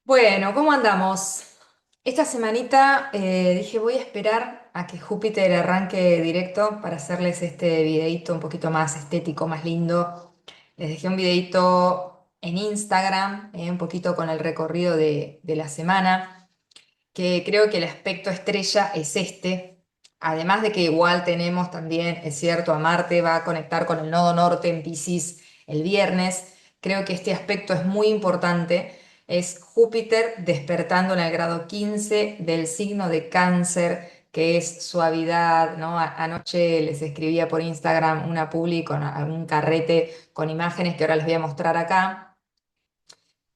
Bueno, ¿cómo andamos? Esta semanita dije voy a esperar a que Júpiter arranque directo para hacerles este videíto un poquito más estético, más lindo. Les dejé un videíto en Instagram, un poquito con el recorrido de la semana, que creo que el aspecto estrella es este. Además de que igual tenemos también, es cierto, a Marte va a conectar con el nodo norte en Piscis el viernes. Creo que este aspecto es muy importante. Es Júpiter despertando en el grado 15 del signo de Cáncer, que es suavidad, ¿no? Anoche les escribía por Instagram una publi con algún carrete con imágenes que ahora les voy a mostrar acá,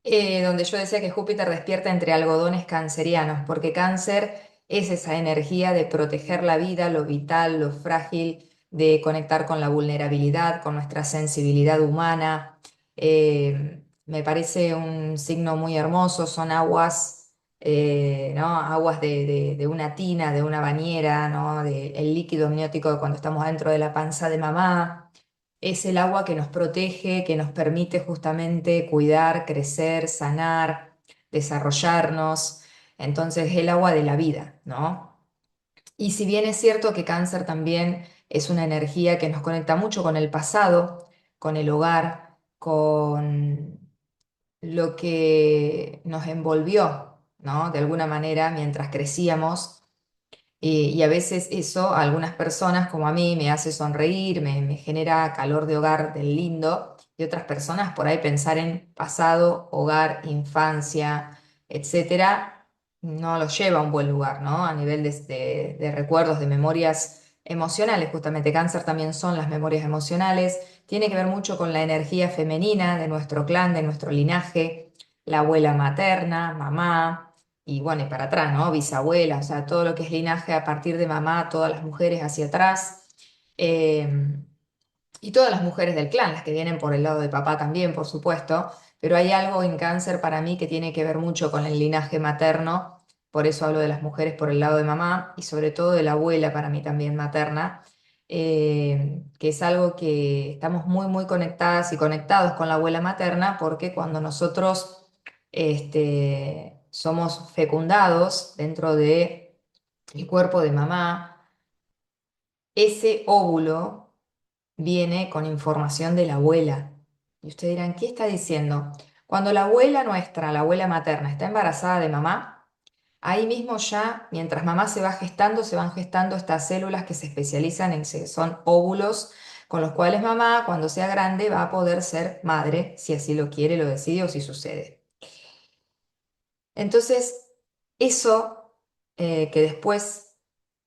donde yo decía que Júpiter despierta entre algodones cancerianos, porque Cáncer es esa energía de proteger la vida, lo vital, lo frágil, de conectar con la vulnerabilidad, con nuestra sensibilidad humana. Me parece un signo muy hermoso, son aguas, ¿no? Aguas de una tina, de una bañera, ¿no? El líquido amniótico de cuando estamos dentro de la panza de mamá. Es el agua que nos protege, que nos permite justamente cuidar, crecer, sanar, desarrollarnos. Entonces, el agua de la vida, ¿no? Y si bien es cierto que Cáncer también es una energía que nos conecta mucho con el pasado, con el hogar, con lo que nos envolvió, ¿no? De alguna manera mientras crecíamos. Y a veces eso a algunas personas, como a mí, me hace sonreír, me genera calor de hogar del lindo, y otras personas por ahí pensar en pasado, hogar, infancia, etcétera, no los lleva a un buen lugar, ¿no? A nivel de recuerdos, de memorias emocionales, justamente Cáncer también son las memorias emocionales, tiene que ver mucho con la energía femenina de nuestro clan, de nuestro linaje, la abuela materna, mamá. Y bueno, y para atrás, ¿no? Bisabuela, o sea, todo lo que es linaje a partir de mamá, todas las mujeres hacia atrás, eh, y todas las mujeres del clan, las que vienen por el lado de papá también, por supuesto, pero hay algo en Cáncer para mí que tiene que ver mucho con el linaje materno, por eso hablo de las mujeres por el lado de mamá y sobre todo de la abuela para mí también materna, que es algo que estamos muy, muy conectadas y conectados con la abuela materna porque cuando nosotros somos fecundados dentro de el cuerpo de mamá, ese óvulo viene con información de la abuela. Y ustedes dirán, ¿qué está diciendo? Cuando la abuela nuestra, la abuela materna, está embarazada de mamá, ahí mismo ya, mientras mamá se va gestando, se van gestando estas células que se especializan en, son óvulos, con los cuales mamá, cuando sea grande, va a poder ser madre, si así lo quiere, lo decide o si sucede. Entonces, eso que después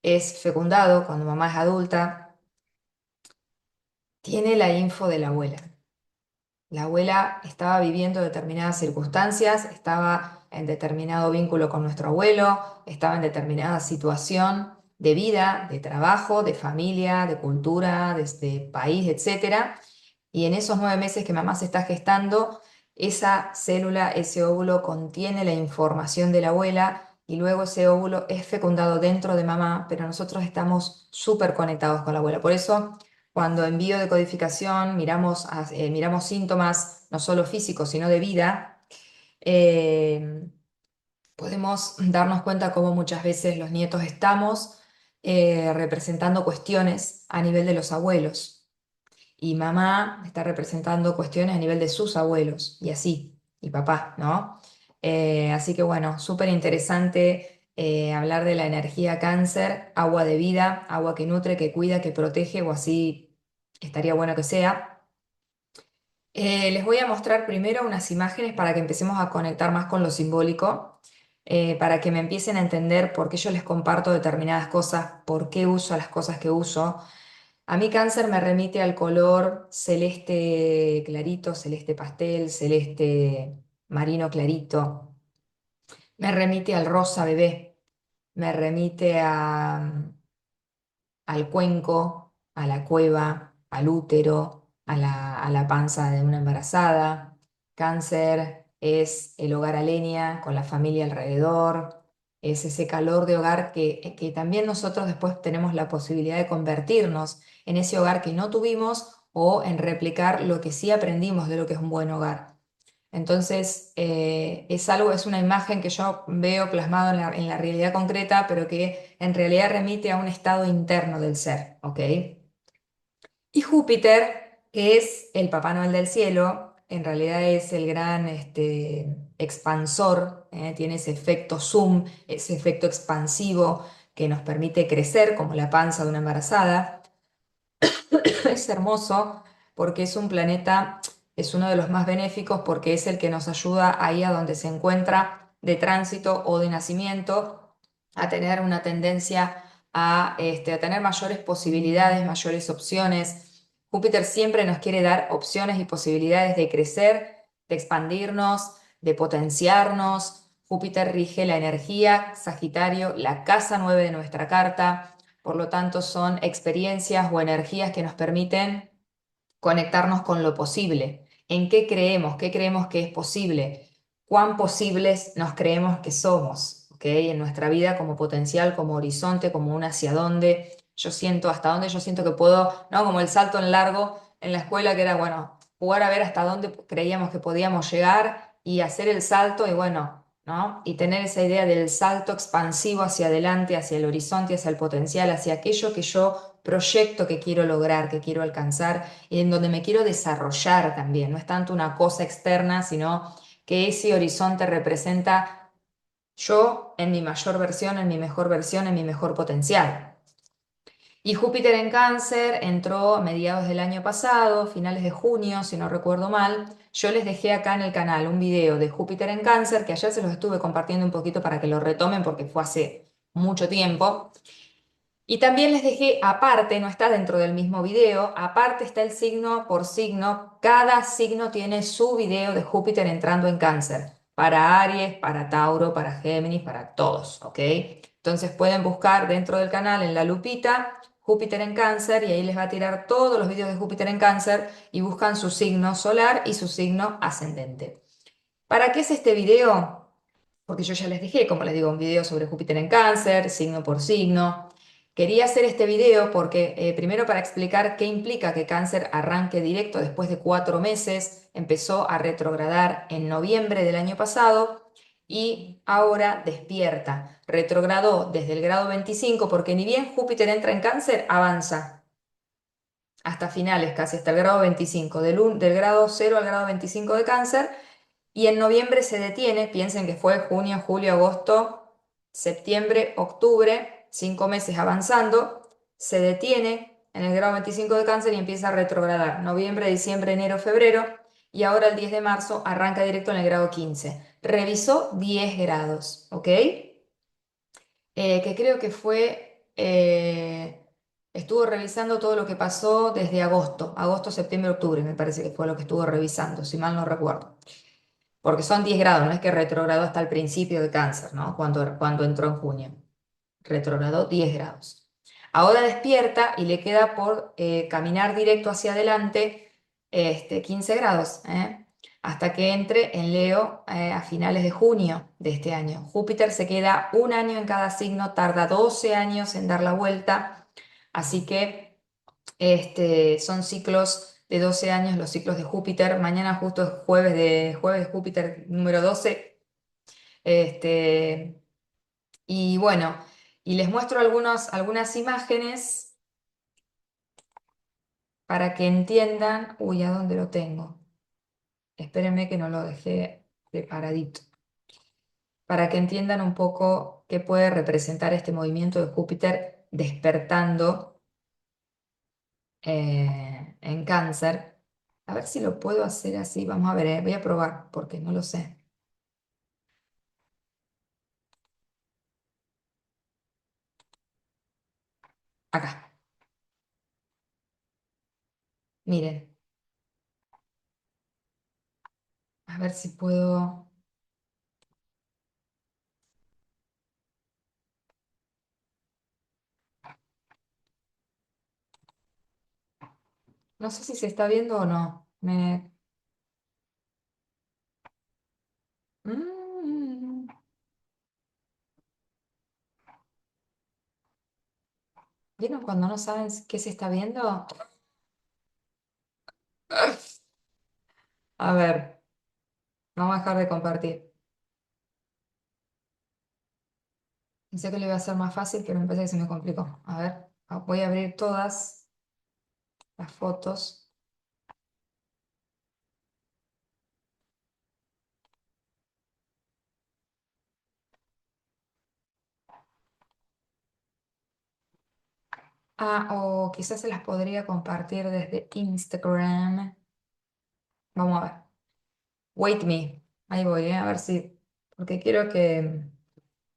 es fecundado, cuando mamá es adulta, tiene la info de la abuela. La abuela estaba viviendo determinadas circunstancias, estaba en determinado vínculo con nuestro abuelo, estaba en determinada situación de vida, de trabajo, de familia, de cultura, de país, etcétera. Y en esos 9 meses que mamá se está gestando, esa célula, ese óvulo contiene la información de la abuela y luego ese óvulo es fecundado dentro de mamá, pero nosotros estamos súper conectados con la abuela. Por eso, cuando en biodecodificación miramos, miramos síntomas no solo físicos, sino de vida, eh, podemos darnos cuenta cómo muchas veces los nietos estamos representando cuestiones a nivel de los abuelos y mamá está representando cuestiones a nivel de sus abuelos y así, y papá, ¿no? Así que bueno, súper interesante hablar de la energía Cáncer, agua de vida, agua que nutre, que cuida, que protege, o así estaría bueno que sea. Les voy a mostrar primero unas imágenes para que empecemos a conectar más con lo simbólico, para que me empiecen a entender por qué yo les comparto determinadas cosas, por qué uso las cosas que uso. A mí Cáncer me remite al color celeste clarito, celeste pastel, celeste marino clarito. Me remite al rosa bebé, me remite al cuenco, a la cueva, al útero, a la panza de una embarazada. Cáncer es el hogar a leña, con la familia alrededor, es ese calor de hogar que también nosotros después tenemos la posibilidad de convertirnos en ese hogar que no tuvimos o en replicar lo que sí aprendimos de lo que es un buen hogar. Entonces, es algo, es una imagen que yo veo plasmado en la realidad concreta, pero que en realidad remite a un estado interno del ser, ¿ok? Y Júpiter, que es el Papá Noel del cielo, en realidad es el gran expansor, tiene ese efecto zoom, ese efecto expansivo que nos permite crecer como la panza de una embarazada. Es hermoso porque es un planeta, es uno de los más benéficos porque es el que nos ayuda ahí a donde se encuentra de tránsito o de nacimiento a tener una tendencia a tener mayores posibilidades, mayores opciones. Júpiter siempre nos quiere dar opciones y posibilidades de crecer, de expandirnos, de potenciarnos. Júpiter rige la energía, Sagitario, la casa 9 de nuestra carta. Por lo tanto, son experiencias o energías que nos permiten conectarnos con lo posible. ¿En qué creemos? ¿Qué creemos que es posible? ¿Cuán posibles nos creemos que somos? ¿Ok? En nuestra vida como potencial, como horizonte, como un hacia dónde. Yo siento, hasta dónde yo siento que puedo, ¿no? Como el salto en largo en la escuela, que era, bueno, jugar a ver hasta dónde creíamos que podíamos llegar y hacer el salto y bueno, ¿no? Y tener esa idea del salto expansivo hacia adelante, hacia el horizonte, hacia el potencial, hacia aquello que yo proyecto que quiero lograr, que quiero alcanzar y en donde me quiero desarrollar también. No es tanto una cosa externa, sino que ese horizonte representa yo en mi mayor versión, en mi mejor versión, en mi mejor potencial. Y Júpiter en Cáncer entró a mediados del año pasado, finales de junio, si no recuerdo mal. Yo les dejé acá en el canal un video de Júpiter en Cáncer, que ayer se los estuve compartiendo un poquito para que lo retomen porque fue hace mucho tiempo. Y también les dejé aparte, no está dentro del mismo video, aparte está el signo por signo. Cada signo tiene su video de Júpiter entrando en Cáncer. Para Aries, para Tauro, para Géminis, para todos, ¿ok? Entonces pueden buscar dentro del canal en la lupita Júpiter en Cáncer y ahí les va a tirar todos los videos de Júpiter en Cáncer y buscan su signo solar y su signo ascendente. ¿Para qué es este video? Porque yo ya les dije, como les digo, un video sobre Júpiter en Cáncer, signo por signo. Quería hacer este video porque, primero para explicar qué implica que Cáncer arranque directo después de 4 meses, empezó a retrogradar en noviembre del año pasado y ahora despierta. Retrogradó desde el grado 25 porque ni bien Júpiter entra en Cáncer, avanza hasta finales, casi hasta el grado 25, del grado 0 al grado 25 de Cáncer y en noviembre se detiene, piensen que fue junio, julio, agosto, septiembre, octubre, 5 meses avanzando, se detiene en el grado 25 de Cáncer y empieza a retrogradar. Noviembre, diciembre, enero, febrero y ahora el 10 de marzo arranca directo en el grado 15. Revisó 10 grados, ¿ok? Que creo que estuvo revisando todo lo que pasó desde agosto, septiembre, octubre, me parece que fue lo que estuvo revisando, si mal no recuerdo porque son 10 grados, no es que retrogradó hasta el principio de Cáncer, ¿no? Cuando entró en junio. Retrogradó 10 grados. Ahora despierta y le queda por caminar directo hacia adelante 15 grados, hasta que entre en Leo a finales de junio de este año. Júpiter se queda un año en cada signo, tarda 12 años en dar la vuelta, así que son ciclos de 12 años, los ciclos de Júpiter. Mañana justo es jueves de Júpiter número 12. Este, y bueno, y les muestro algunas imágenes para que entiendan. Uy, ¿a dónde lo tengo? Espérenme que no lo dejé preparadito. Para que entiendan un poco qué puede representar este movimiento de Júpiter despertando en Cáncer. A ver si lo puedo hacer así. Vamos a ver, voy a probar porque no lo sé. Acá, miren, a ver si puedo. No sé si se está viendo o no. Mm, ¿Vieron cuando no saben qué se está viendo? A ver. Vamos a dejar de compartir. Pensé que lo iba a hacer más fácil, pero me parece que se me complicó. A ver, voy a abrir todas las fotos. Ah, o quizás se las podría compartir desde Instagram. Vamos a ver. Wait me. Ahí voy, a ver si. Porque quiero que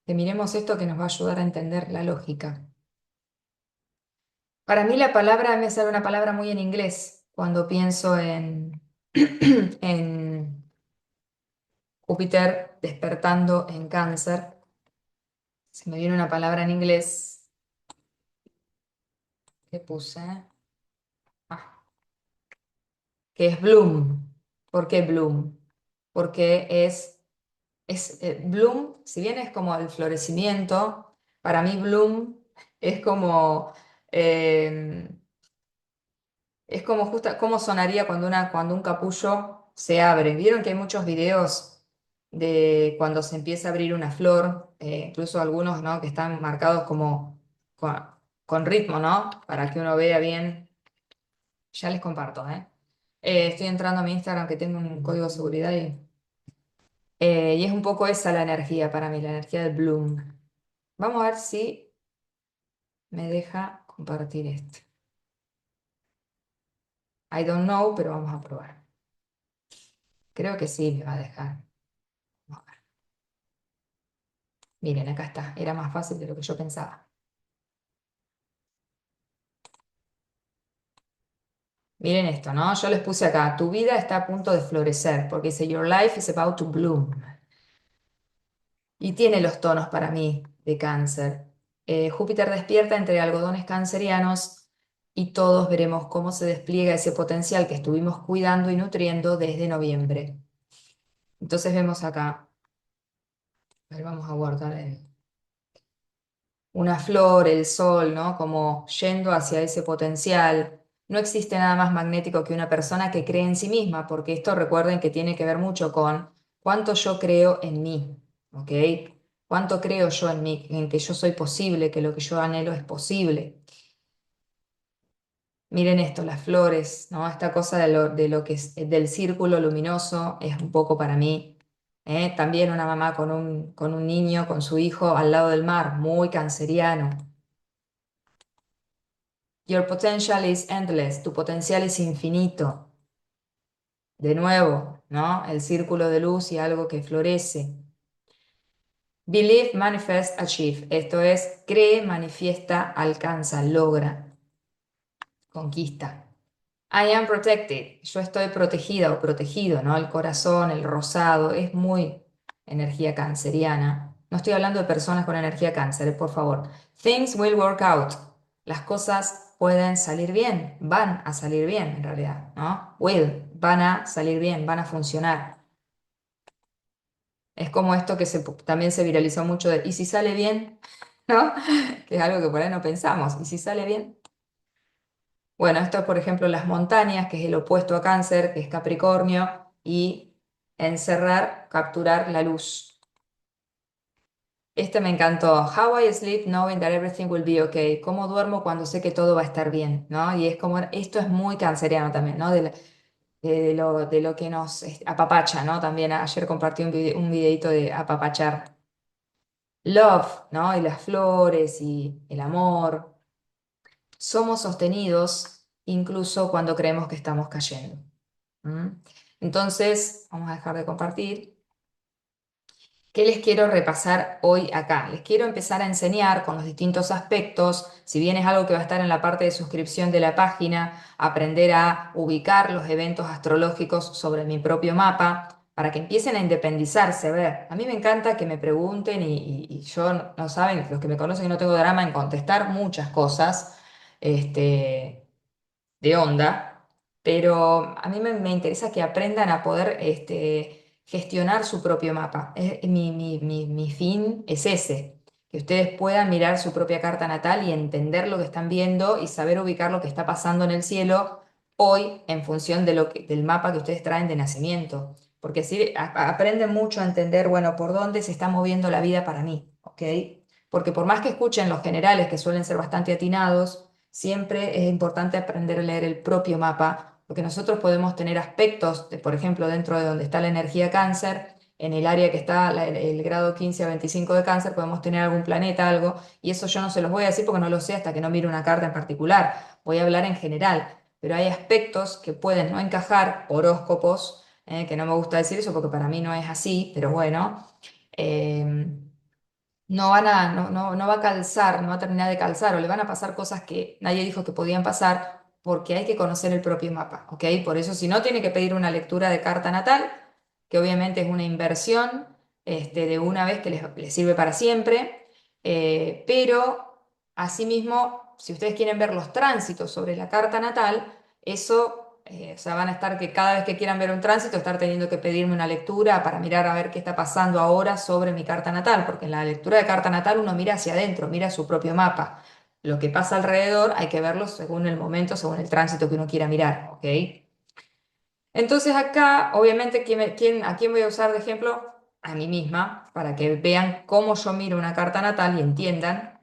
miremos esto que nos va a ayudar a entender la lógica. Para mí la palabra me sale una palabra muy en inglés cuando pienso en, en Júpiter despertando en Cáncer. Se me viene una palabra en inglés que puse, ah, que es bloom. ¿Por qué bloom? Porque bloom, si bien es como el florecimiento, para mí bloom es como, eh, es como justo, cómo sonaría cuando un capullo se abre. Vieron que hay muchos videos de cuando se empieza a abrir una flor, incluso algunos, ¿no? Que están marcados como con, con ritmo, ¿no? Para que uno vea bien. Ya les comparto, ¿eh? Estoy entrando a mi Instagram que tengo un código de seguridad y es un poco esa la energía para mí, la energía del Bloom. Vamos a ver si me deja compartir esto. I don't know, pero vamos a probar. Creo que sí me va a dejar. Vamos a ver. Miren, acá está. Era más fácil de lo que yo pensaba. Miren esto, ¿no? Yo les puse acá, tu vida está a punto de florecer, porque dice, Your life is about to bloom. Y tiene los tonos para mí de cáncer. Júpiter despierta entre algodones cancerianos y todos veremos cómo se despliega ese potencial que estuvimos cuidando y nutriendo desde noviembre. Entonces vemos acá, a ver, vamos a guardar una flor, el sol, ¿no? Como yendo hacia ese potencial. No existe nada más magnético que una persona que cree en sí misma, porque esto recuerden que tiene que ver mucho con cuánto yo creo en mí, ¿ok? Cuánto creo yo en mí, en que yo soy posible, que lo que yo anhelo es posible. Miren esto, las flores, ¿no? Esta cosa de lo que es del círculo luminoso es un poco para mí. También una mamá con un niño, con su hijo al lado del mar, muy canceriano. Your potential is endless. Tu potencial es infinito. De nuevo, ¿no? El círculo de luz y algo que florece. Believe, manifest, achieve. Esto es, cree, manifiesta, alcanza, logra, conquista. I am protected. Yo estoy protegida o protegido, ¿no? El corazón, el rosado, es muy energía canceriana. No estoy hablando de personas con energía cáncer, por favor. Things will work out. Las cosas pueden salir bien, van a salir bien en realidad, ¿no? Will, van a salir bien, van a funcionar. Es como esto que también se viralizó mucho de, ¿y si sale bien? ¿No? Que es algo que por ahí no pensamos. ¿Y si sale bien? Bueno, esto es, por ejemplo, las montañas, que es el opuesto a Cáncer, que es Capricornio, y encerrar, capturar la luz. Este me encantó. How I sleep knowing that everything will be okay. Cómo duermo cuando sé que todo va a estar bien, ¿no? Y es como, esto es muy canceriano también, ¿no? De lo que nos apapacha, ¿no? También ayer compartí un videito de apapachar. Love, ¿no? Y las flores y el amor. Somos sostenidos incluso cuando creemos que estamos cayendo. ¿Mm? Entonces, vamos a dejar de compartir. ¿Qué les quiero repasar hoy acá? Les quiero empezar a enseñar con los distintos aspectos, si bien es algo que va a estar en la parte de suscripción de la página, aprender a ubicar los eventos astrológicos sobre mi propio mapa, para que empiecen a independizarse. A ver, a mí me encanta que me pregunten y yo, no saben, los que me conocen que no tengo drama en contestar muchas cosas. De onda, pero a mí me interesa que aprendan a poder gestionar su propio mapa. Mi fin es ese, que ustedes puedan mirar su propia carta natal y entender lo que están viendo y saber ubicar lo que está pasando en el cielo hoy en función del mapa que ustedes traen de nacimiento. porque sí aprenden mucho a entender, bueno, por dónde se está moviendo la vida para mí, ¿ok? Porque por más que escuchen los generales, que suelen ser bastante atinados, siempre es importante aprender a leer el propio mapa, porque nosotros podemos tener aspectos, por ejemplo, dentro de donde está la energía cáncer, en el área que está el grado 15 a 25 de cáncer, podemos tener algún planeta, algo, y eso yo no se los voy a decir porque no lo sé hasta que no mire una carta en particular, voy a hablar en general, pero hay aspectos que pueden no encajar, horóscopos, que no me gusta decir eso porque para mí no es así, pero bueno. No va a calzar, no va a terminar de calzar, o le van a pasar cosas que nadie dijo que podían pasar, porque hay que conocer el propio mapa, ¿ok? Por eso, si no, tiene que pedir una lectura de carta natal, que obviamente es una inversión, de una vez que les sirve para siempre, pero asimismo, si ustedes quieren ver los tránsitos sobre la carta natal, eso... o sea, van a estar que cada vez que quieran ver un tránsito, estar teniendo que pedirme una lectura para mirar a ver qué está pasando ahora sobre mi carta natal, porque en la lectura de carta natal uno mira hacia adentro, mira su propio mapa. Lo que pasa alrededor hay que verlo según el momento, según el tránsito que uno quiera mirar, ¿ok? Entonces acá, obviamente, ¿a quién voy a usar de ejemplo? A mí misma, para que vean cómo yo miro una carta natal y entiendan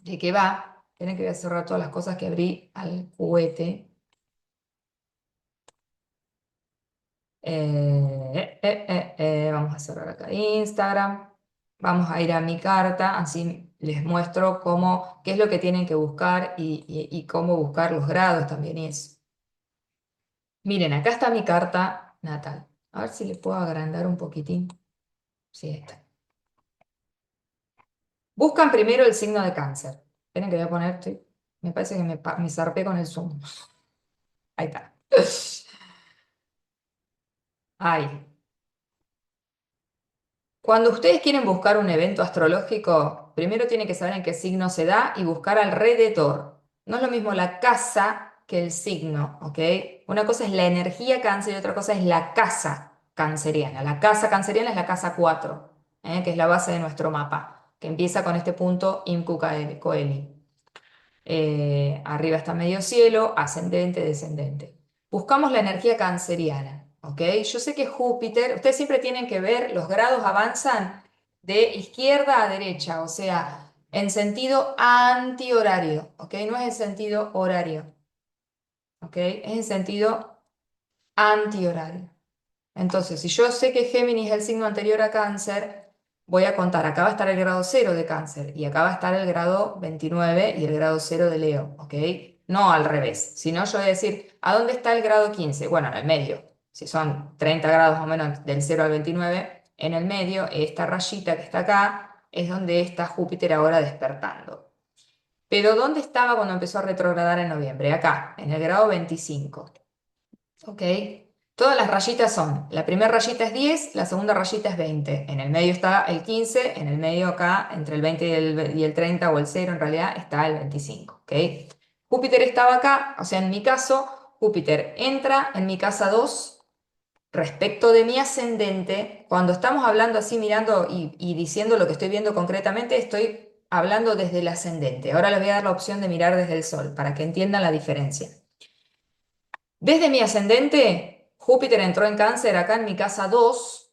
de qué va. Tienen que voy a cerrar todas las cosas que abrí al juguete. Vamos a cerrar acá Instagram. Vamos a ir a mi carta, así les muestro qué es lo que tienen que buscar y cómo buscar los grados también y eso. Miren, acá está mi carta natal. A ver si le puedo agrandar un poquitín. Sí, está. Buscan primero el signo de cáncer. Esperen que voy a poner, me parece que me zarpé con el zoom. Ahí está. Ahí. Cuando ustedes quieren buscar un evento astrológico, primero tienen que saber en qué signo se da y buscar alrededor. No es lo mismo la casa que el signo, ¿ok? Una cosa es la energía cáncer y otra cosa es la casa canceriana. La casa canceriana es la casa 4, que es la base de nuestro mapa, que empieza con este punto Imku Coeli. Arriba está medio cielo, ascendente, descendente. Buscamos la energía canceriana, ¿ok? Yo sé que Júpiter, ustedes siempre tienen que ver, los grados avanzan de izquierda a derecha, o sea, en sentido antihorario, ¿ok? No es en sentido horario, ¿ok? Es en sentido antihorario. Entonces, si yo sé que Géminis es el signo anterior a Cáncer, voy a contar, acá va a estar el grado 0 de Cáncer y acá va a estar el grado 29 y el grado 0 de Leo, ¿ok? No al revés, sino yo voy a decir, ¿a dónde está el grado 15? Bueno, en el medio. Si son 30 grados más o menos del 0 al 29, en el medio, esta rayita que está acá, es donde está Júpiter ahora despertando. Pero ¿dónde estaba cuando empezó a retrogradar en noviembre? Acá, en el grado 25. ¿Ok? Todas las rayitas son, la primera rayita es 10, la segunda rayita es 20, en el medio está el 15, en el medio acá, entre el 20 y el 30 o el 0 en realidad, está el 25, ¿ok? Júpiter estaba acá, o sea, en mi caso, Júpiter entra en mi casa 2 respecto de mi ascendente. Cuando estamos hablando así, mirando y diciendo lo que estoy viendo concretamente, estoy hablando desde el ascendente. Ahora les voy a dar la opción de mirar desde el sol, para que entiendan la diferencia. Desde mi ascendente, Júpiter entró en Cáncer acá en mi casa 2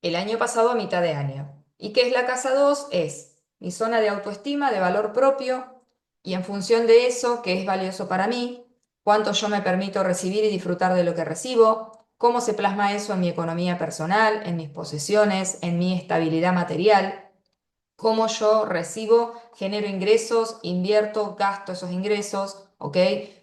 el año pasado a mitad de año. ¿Y qué es la casa 2? Es mi zona de autoestima, de valor propio, y en función de eso, qué es valioso para mí, cuánto yo me permito recibir y disfrutar de lo que recibo, cómo se plasma eso en mi economía personal, en mis posesiones, en mi estabilidad material, cómo yo recibo, genero ingresos, invierto, gasto esos ingresos, ¿ok?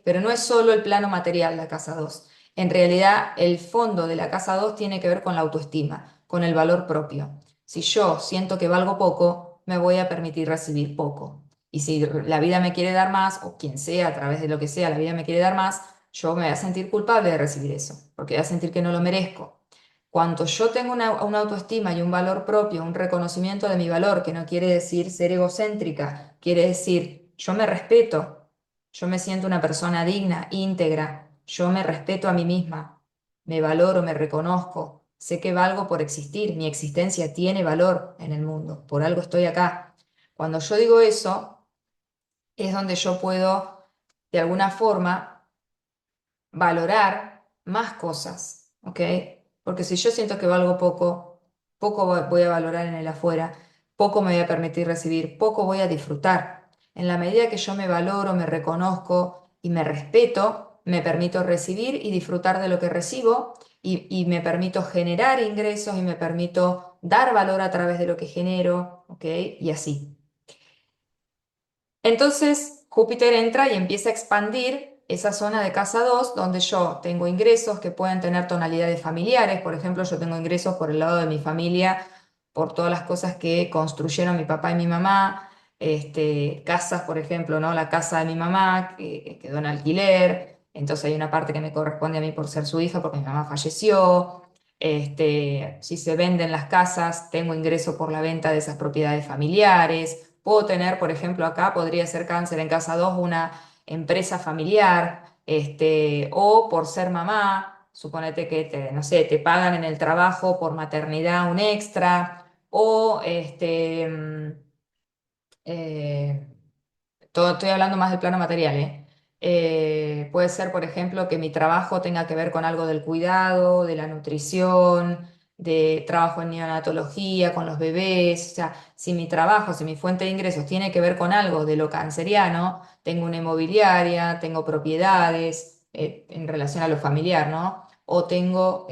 Pero no es solo el plano material la casa 2. En realidad, el fondo de la casa 2 tiene que ver con la autoestima, con el valor propio. Si yo siento que valgo poco, me voy a permitir recibir poco. Y si la vida me quiere dar más, o quien sea, a través de lo que sea, la vida me quiere dar más, yo me voy a sentir culpable de recibir eso, porque voy a sentir que no lo merezco. Cuanto yo tengo una autoestima y un valor propio, un reconocimiento de mi valor, que no quiere decir ser egocéntrica, quiere decir yo me respeto, yo me siento una persona digna, íntegra, yo me respeto a mí misma, me valoro, me reconozco, sé que valgo por existir, mi existencia tiene valor en el mundo, por algo estoy acá. Cuando yo digo eso, es donde yo puedo, de alguna forma, valorar más cosas, ¿ok? Porque si yo siento que valgo poco, poco voy a valorar en el afuera, poco me voy a permitir recibir, poco voy a disfrutar. En la medida que yo me valoro, me reconozco y me respeto, me permito recibir y disfrutar de lo que recibo y me permito generar ingresos y me permito dar valor a través de lo que genero, ¿ok? Y así. Entonces, Júpiter entra y empieza a expandir esa zona de casa 2 donde yo tengo ingresos que pueden tener tonalidades familiares. Por ejemplo, yo tengo ingresos por el lado de mi familia, por todas las cosas que construyeron mi papá y mi mamá. Casas, por ejemplo, ¿no? La casa de mi mamá que quedó en alquiler. Entonces hay una parte que me corresponde a mí por ser su hija, porque mi mamá falleció. Si se venden las casas, tengo ingreso por la venta de esas propiedades familiares. Puedo tener, por ejemplo, acá podría ser cáncer en casa 2 una empresa familiar, o por ser mamá, suponete que no sé, te pagan en el trabajo por maternidad un extra, o eh, estoy hablando más del plano material, ¿eh? Puede ser, por ejemplo, que mi trabajo tenga que ver con algo del cuidado, de la nutrición, de trabajo en neonatología, con los bebés. O sea, si mi trabajo, si mi fuente de ingresos tiene que ver con algo de lo canceriano, tengo una inmobiliaria, tengo propiedades, en relación a lo familiar, ¿no? O tengo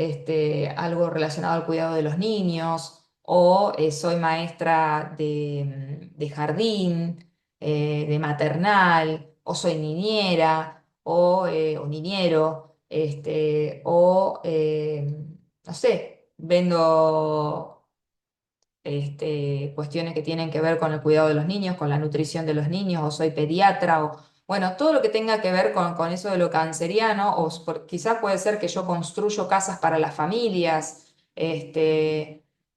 algo relacionado al cuidado de los niños, o soy maestra de jardín, de maternal, o soy niñera, o niñero, no sé, vendo cuestiones que tienen que ver con el cuidado de los niños, con la nutrición de los niños, o soy pediatra, o bueno, todo lo que tenga que ver con eso de lo canceriano, quizás puede ser que yo construyo casas para las familias,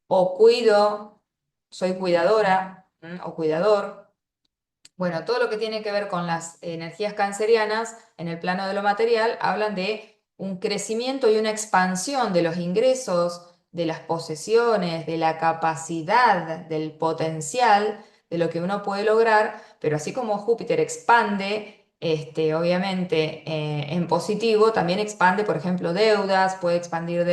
o cuido, soy cuidadora, o cuidador. Bueno, todo lo que tiene que ver con las energías cancerianas en el plano de lo material hablan de un crecimiento y una expansión de los ingresos, de las posesiones, de la capacidad, del potencial de lo que uno puede lograr, pero así como Júpiter expande, obviamente en positivo, también expande, por ejemplo, deudas, puede expandir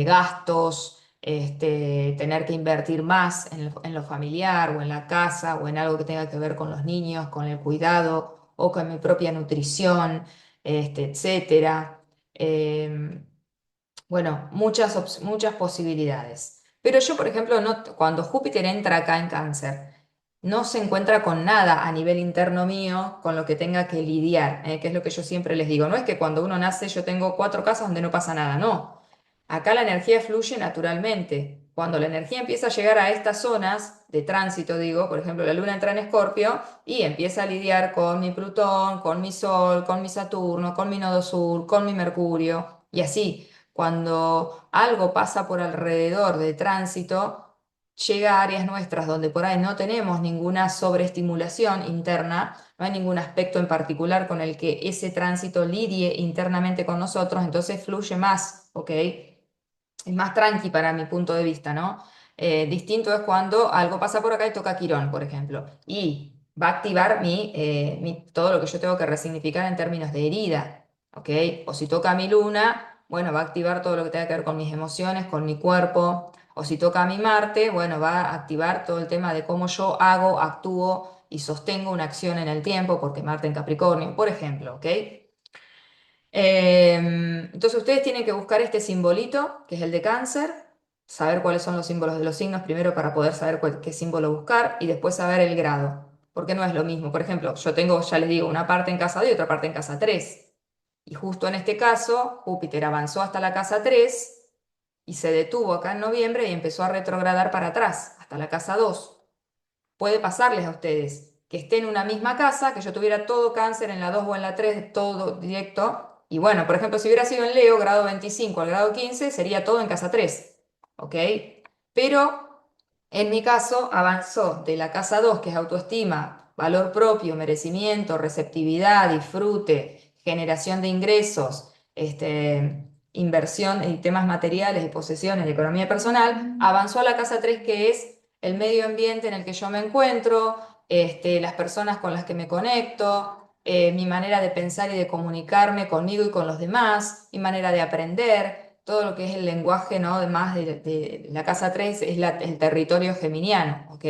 gastos, tener que invertir más en lo familiar o en la casa o en algo que tenga que ver con los niños, con el cuidado o con mi propia nutrición, etcétera. Em, bueno, muchas posibilidades. Pero yo, por ejemplo, cuando Júpiter entra acá en Cáncer, no se encuentra con nada a nivel interno mío con lo que tenga que lidiar, que es lo que yo siempre les digo. No es que cuando uno nace yo tengo 4 casas donde no pasa nada, no. Acá la energía fluye naturalmente. Cuando la energía empieza a llegar a estas zonas de tránsito, digo, por ejemplo, la luna entra en Escorpio y empieza a lidiar con mi Plutón, con mi Sol, con mi Saturno, con mi nodo sur, con mi Mercurio, y así. Cuando algo pasa por alrededor de tránsito, llega a áreas nuestras donde por ahí no tenemos ninguna sobreestimulación interna, no hay ningún aspecto en particular con el que ese tránsito lidie internamente con nosotros, entonces fluye más, ¿ok? Es más tranqui para mi punto de vista, ¿no? Distinto es cuando algo pasa por acá y toca Quirón, por ejemplo, y va a activar todo lo que yo tengo que resignificar en términos de herida, ¿ok? O si toca mi luna, bueno, va a activar todo lo que tenga que ver con mis emociones, con mi cuerpo, o si toca mi Marte, bueno, va a activar todo el tema de cómo yo hago, actúo y sostengo una acción en el tiempo, porque Marte en Capricornio, por ejemplo, ¿ok? Entonces ustedes tienen que buscar este simbolito, que es el de cáncer, saber cuáles son los símbolos de los signos primero para poder saber qué símbolo buscar y después saber el grado, porque no es lo mismo. Por ejemplo, yo tengo, ya les digo, una parte en casa 2 y otra parte en casa 3. Y justo en este caso, Júpiter avanzó hasta la casa 3 y se detuvo acá en noviembre y empezó a retrogradar para atrás, hasta la casa 2. Puede pasarles a ustedes que estén en una misma casa, que yo tuviera todo cáncer en la 2 o en la 3 todo directo. Y bueno, por ejemplo, si hubiera sido en Leo, grado 25 al grado 15 sería todo en casa 3. ¿Ok? Pero en mi caso avanzó de la casa 2 que es autoestima, valor propio, merecimiento, receptividad, disfrute, generación de ingresos, inversión en temas materiales y posesiones de economía personal, avanzó a la casa 3 que es el medio ambiente en el que yo me encuentro, las personas con las que me conecto, mi manera de pensar y de comunicarme conmigo y con los demás, mi manera de aprender, todo lo que es el lenguaje, ¿no? Además de la casa 3 es el territorio geminiano, ¿ok?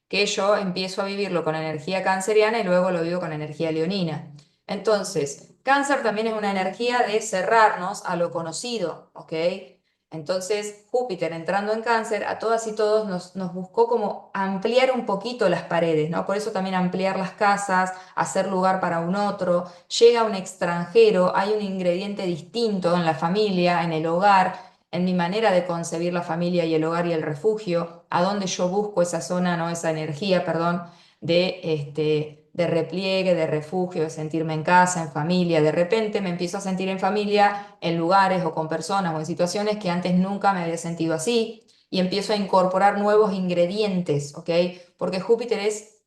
Que yo empiezo a vivirlo con energía canceriana y luego lo vivo con energía leonina. Entonces, cáncer también es una energía de cerrarnos a lo conocido, ¿ok? Entonces, Júpiter entrando en cáncer, a todas y todos nos buscó como ampliar un poquito las paredes, ¿no? Por eso también ampliar las casas, hacer lugar para un otro. Llega un extranjero, hay un ingrediente distinto en la familia, en el hogar, en mi manera de concebir la familia y el hogar y el refugio, a donde yo busco esa zona, ¿no? Esa energía, perdón, de repliegue, de refugio, de sentirme en casa, en familia. De repente me empiezo a sentir en familia, en lugares o con personas o en situaciones que antes nunca me había sentido así y empiezo a incorporar nuevos ingredientes, ¿ok? Porque Júpiter es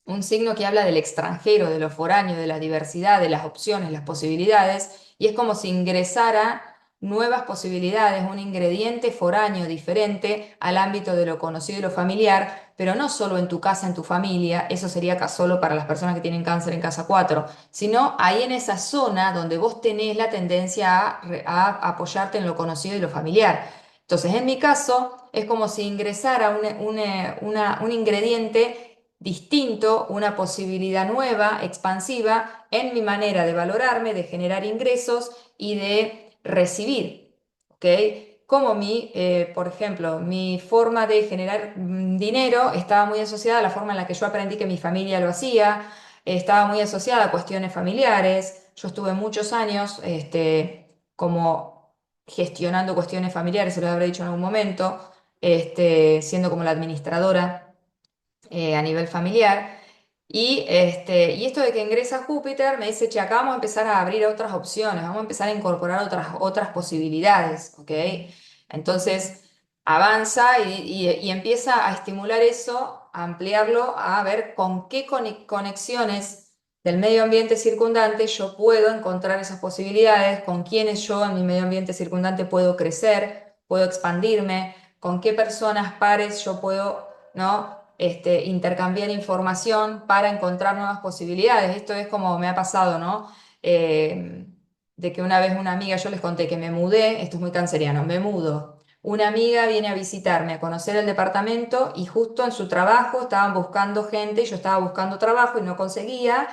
un signo que habla del extranjero, de lo foráneo, de la diversidad, de las opciones, las posibilidades, y es como si ingresara nuevas posibilidades, un ingrediente foráneo diferente al ámbito de lo conocido y lo familiar, pero no solo en tu casa, en tu familia, eso sería solo para las personas que tienen cáncer en casa 4, sino ahí en esa zona donde vos tenés la tendencia a apoyarte en lo conocido y lo familiar. Entonces, en mi caso, es como si ingresara un ingrediente distinto, una posibilidad nueva, expansiva, en mi manera de valorarme, de generar ingresos y de recibir, ¿ok? Como por ejemplo, mi forma de generar dinero estaba muy asociada a la forma en la que yo aprendí que mi familia lo hacía, estaba muy asociada a cuestiones familiares. Yo estuve muchos años, como gestionando cuestiones familiares, se lo habré dicho en algún momento, siendo como la administradora a nivel familiar. Y esto de que ingresa Júpiter me dice, che, acá vamos a empezar a abrir otras opciones, vamos a empezar a incorporar otras posibilidades, ¿ok? Entonces avanza y empieza a estimular eso, a ampliarlo, a ver con qué conexiones del medio ambiente circundante yo puedo encontrar esas posibilidades, con quiénes yo en mi medio ambiente circundante puedo crecer, puedo expandirme, con qué personas pares yo puedo, ¿no? Intercambiar información para encontrar nuevas posibilidades. Esto es como me ha pasado, ¿no? Eh, de que una vez una amiga, yo les conté que me mudé, esto es muy canceriano, me mudo. Una amiga viene a visitarme, a conocer el departamento y justo en su trabajo estaban buscando gente y yo estaba buscando trabajo y no conseguía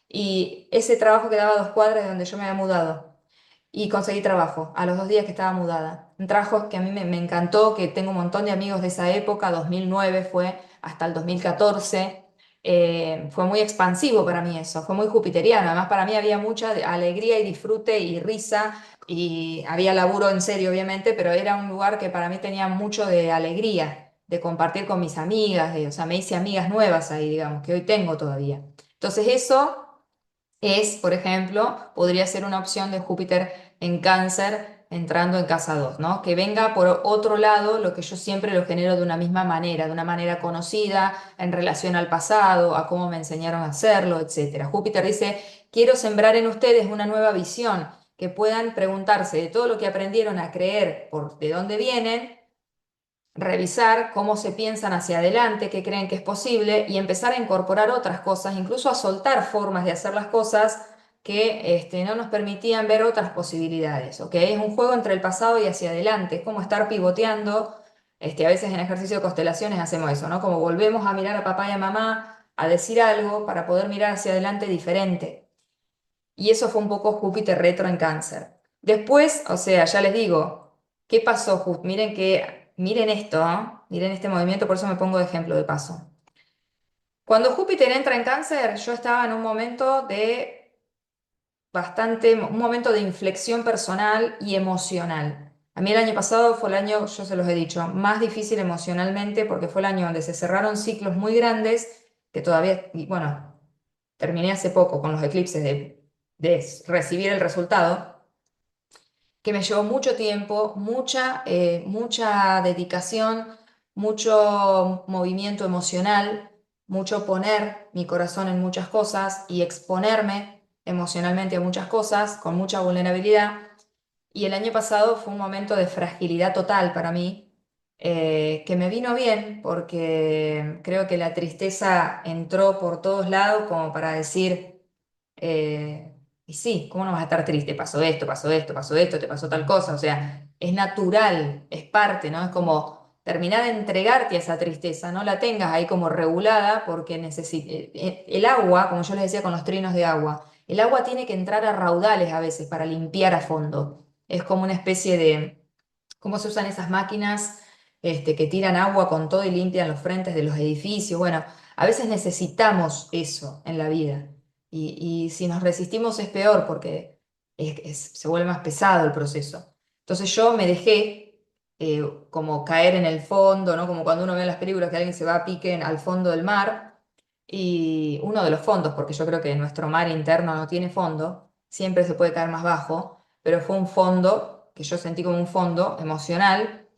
y ese trabajo quedaba a 2 cuadras de donde yo me había mudado y conseguí trabajo a los 2 días que estaba mudada. Un trabajo que a mí me encantó, que tengo un montón de amigos de esa época, 2009 fue hasta el 2014. Fue muy expansivo para mí eso, fue muy jupiteriano. Además, para mí había mucha alegría y disfrute y risa y había laburo en serio, obviamente, pero era un lugar que para mí tenía mucho de alegría, de compartir con mis amigas, o sea, me hice amigas nuevas ahí, digamos, que hoy tengo todavía. Entonces, eso es, por ejemplo, podría ser una opción de Júpiter en Cáncer entrando en casa 2, ¿no? Que venga por otro lado lo que yo siempre lo genero de una misma manera, de una manera conocida en relación al pasado, a cómo me enseñaron a hacerlo, etcétera. Júpiter dice, quiero sembrar en ustedes una nueva visión, que puedan preguntarse de todo lo que aprendieron a creer por de dónde vienen, revisar cómo se piensan hacia adelante, qué creen que es posible y empezar a incorporar otras cosas, incluso a soltar formas de hacer las cosas que no nos permitían ver otras posibilidades, ¿ok? Es un juego entre el pasado y hacia adelante, es como estar pivoteando, a veces en ejercicio de constelaciones hacemos eso, ¿no? Como volvemos a mirar a papá y a mamá, a decir algo para poder mirar hacia adelante diferente. Y eso fue un poco Júpiter retro en Cáncer. Después, o sea, ya les digo, ¿qué pasó? Miren esto, ¿ah? Miren este movimiento, por eso me pongo de ejemplo de paso. Cuando Júpiter entra en Cáncer, yo estaba en un momento un momento de inflexión personal y emocional. A mí el año pasado fue el año, yo se los he dicho, más difícil emocionalmente porque fue el año donde se cerraron ciclos muy grandes que todavía, y bueno, terminé hace poco con los eclipses de recibir el resultado, que me llevó mucho tiempo, mucha dedicación, mucho movimiento emocional, mucho poner mi corazón en muchas cosas y exponerme emocionalmente a muchas cosas con mucha vulnerabilidad. Y el año pasado fue un momento de fragilidad total para mí, que me vino bien porque creo que la tristeza entró por todos lados como para decir Y sí, ¿cómo no vas a estar triste? Pasó esto, pasó esto, pasó esto, te pasó tal cosa. O sea, es natural, es parte, ¿no? Es como terminar de entregarte a esa tristeza, no la tengas ahí como regulada porque el agua, como yo les decía con los trinos de agua, el agua tiene que entrar a raudales a veces para limpiar a fondo. Es como una especie de, ¿cómo se usan esas máquinas que tiran agua con todo y limpian los frentes de los edificios? Bueno, a veces necesitamos eso en la vida. Y si nos resistimos es peor porque se vuelve más pesado el proceso. Entonces yo me dejé como caer en el fondo, ¿no? Como cuando uno ve en las películas que alguien se va a pique al fondo del mar. Y uno de los fondos, porque yo creo que nuestro mar interno no tiene fondo, siempre se puede caer más bajo, pero fue un fondo que yo sentí como un fondo emocional,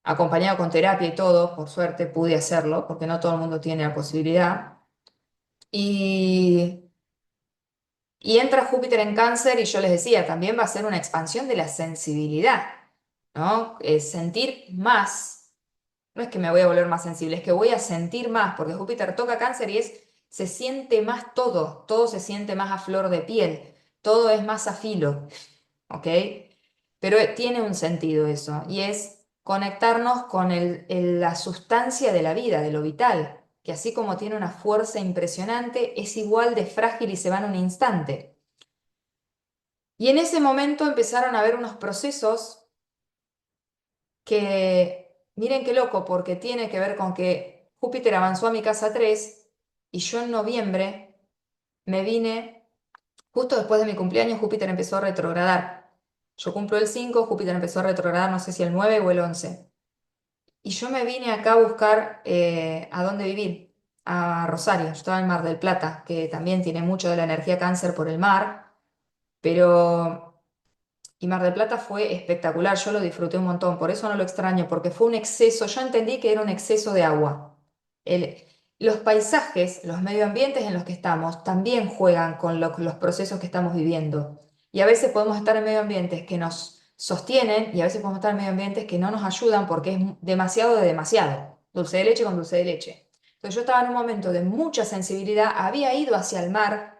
acompañado con terapia y todo, por suerte pude hacerlo, porque no todo el mundo tiene la posibilidad. Y, y entra Júpiter en Cáncer y yo les decía, también va a ser una expansión de la sensibilidad, ¿no? Sentir más, no es que me voy a volver más sensible, es que voy a sentir más, porque Júpiter toca Cáncer y se siente más todo, todo se siente más a flor de piel, todo es más a filo, ¿ok? Pero tiene un sentido eso, y es conectarnos con la sustancia de la vida, de lo vital, que así como tiene una fuerza impresionante, es igual de frágil y se va en un instante. Y en ese momento empezaron a haber unos procesos que, miren qué loco, porque tiene que ver con que Júpiter avanzó a mi casa 3 y yo en noviembre me vine, justo después de mi cumpleaños, Júpiter empezó a retrogradar. Yo cumplo el 5, Júpiter empezó a retrogradar, no sé si el 9 o el 11. Y yo me vine acá a buscar a dónde vivir, a Rosario. Yo estaba en Mar del Plata, que también tiene mucho de la energía cáncer por el mar, pero... Y Mar del Plata fue espectacular, yo lo disfruté un montón, por eso no lo extraño, porque fue un exceso, yo entendí que era un exceso de agua. El- los paisajes, los medioambientes en los que estamos, también juegan con los procesos que estamos viviendo. Y a veces podemos estar en medioambientes que nos sostienen y a veces podemos estar en medioambientes que no nos ayudan porque es demasiado de demasiado. Dulce de leche con dulce de leche. Entonces yo estaba en un momento de mucha sensibilidad, había ido hacia el mar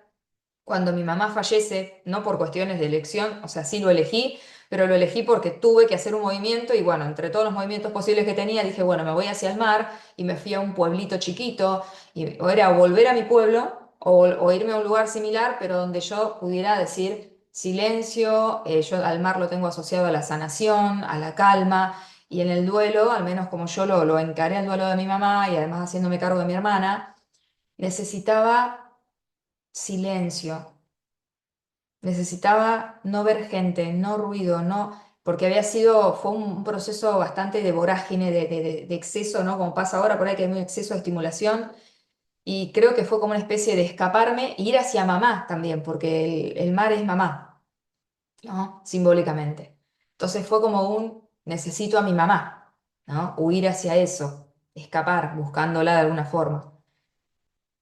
cuando mi mamá fallece, no por cuestiones de elección, o sea, sí lo elegí, pero lo elegí porque tuve que hacer un movimiento y bueno, entre todos los movimientos posibles que tenía, dije, bueno, me voy hacia el mar y me fui a un pueblito chiquito, y o era volver a mi pueblo o irme a un lugar similar, pero donde yo pudiera decir silencio, yo al mar lo tengo asociado a la sanación, a la calma, y en el duelo, al menos como yo lo encaré el duelo de mi mamá y además haciéndome cargo de mi hermana, necesitaba silencio. Necesitaba no ver gente, no ruido, no, porque fue un proceso bastante de vorágine, de exceso, ¿no? Como pasa ahora, por ahí que hay un exceso de estimulación, y creo que fue como una especie de escaparme e ir hacia mamá también, porque el mar es mamá, ¿no? Simbólicamente. Entonces fue como necesito a mi mamá, ¿no? Huir hacia eso, escapar, buscándola de alguna forma.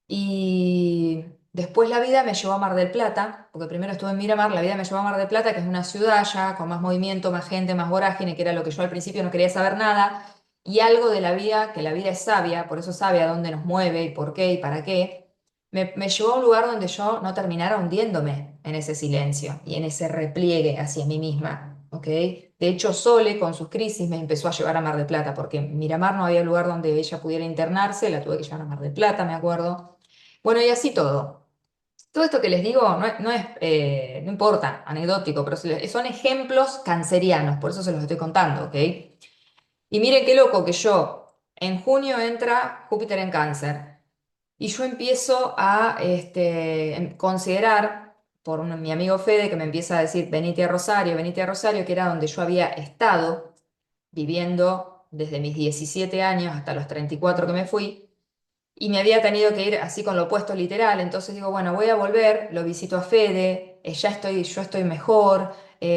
Y después la vida me llevó a Mar del Plata, porque primero estuve en Miramar, la vida me llevó a Mar del Plata, que es una ciudad ya con más movimiento, más gente, más vorágine, que era lo que yo al principio no quería saber nada, y algo de la vida, que la vida es sabia, por eso sabe a dónde nos mueve y por qué y para qué, me llevó a un lugar donde yo no terminara hundiéndome en ese silencio y en ese repliegue hacia mí misma, ¿ok? De hecho, Sole, con sus crisis, me empezó a llevar a Mar del Plata, porque en Miramar no había lugar donde ella pudiera internarse, la tuve que llevar a Mar del Plata, me acuerdo. Bueno, y así todo. Todo esto que les digo no importa, anecdótico, pero son ejemplos cancerianos, por eso se los estoy contando, ¿ok? Y miren qué loco que en junio entra Júpiter en Cáncer, y yo empiezo a considerar, mi amigo Fede, que me empieza a decir, venite a Rosario, que era donde yo había estado viviendo desde mis 17 años hasta los 34 que me fui. Y me había tenido que ir así con lo opuesto literal, entonces digo, bueno, voy a volver, lo visito a Fede, yo estoy mejor,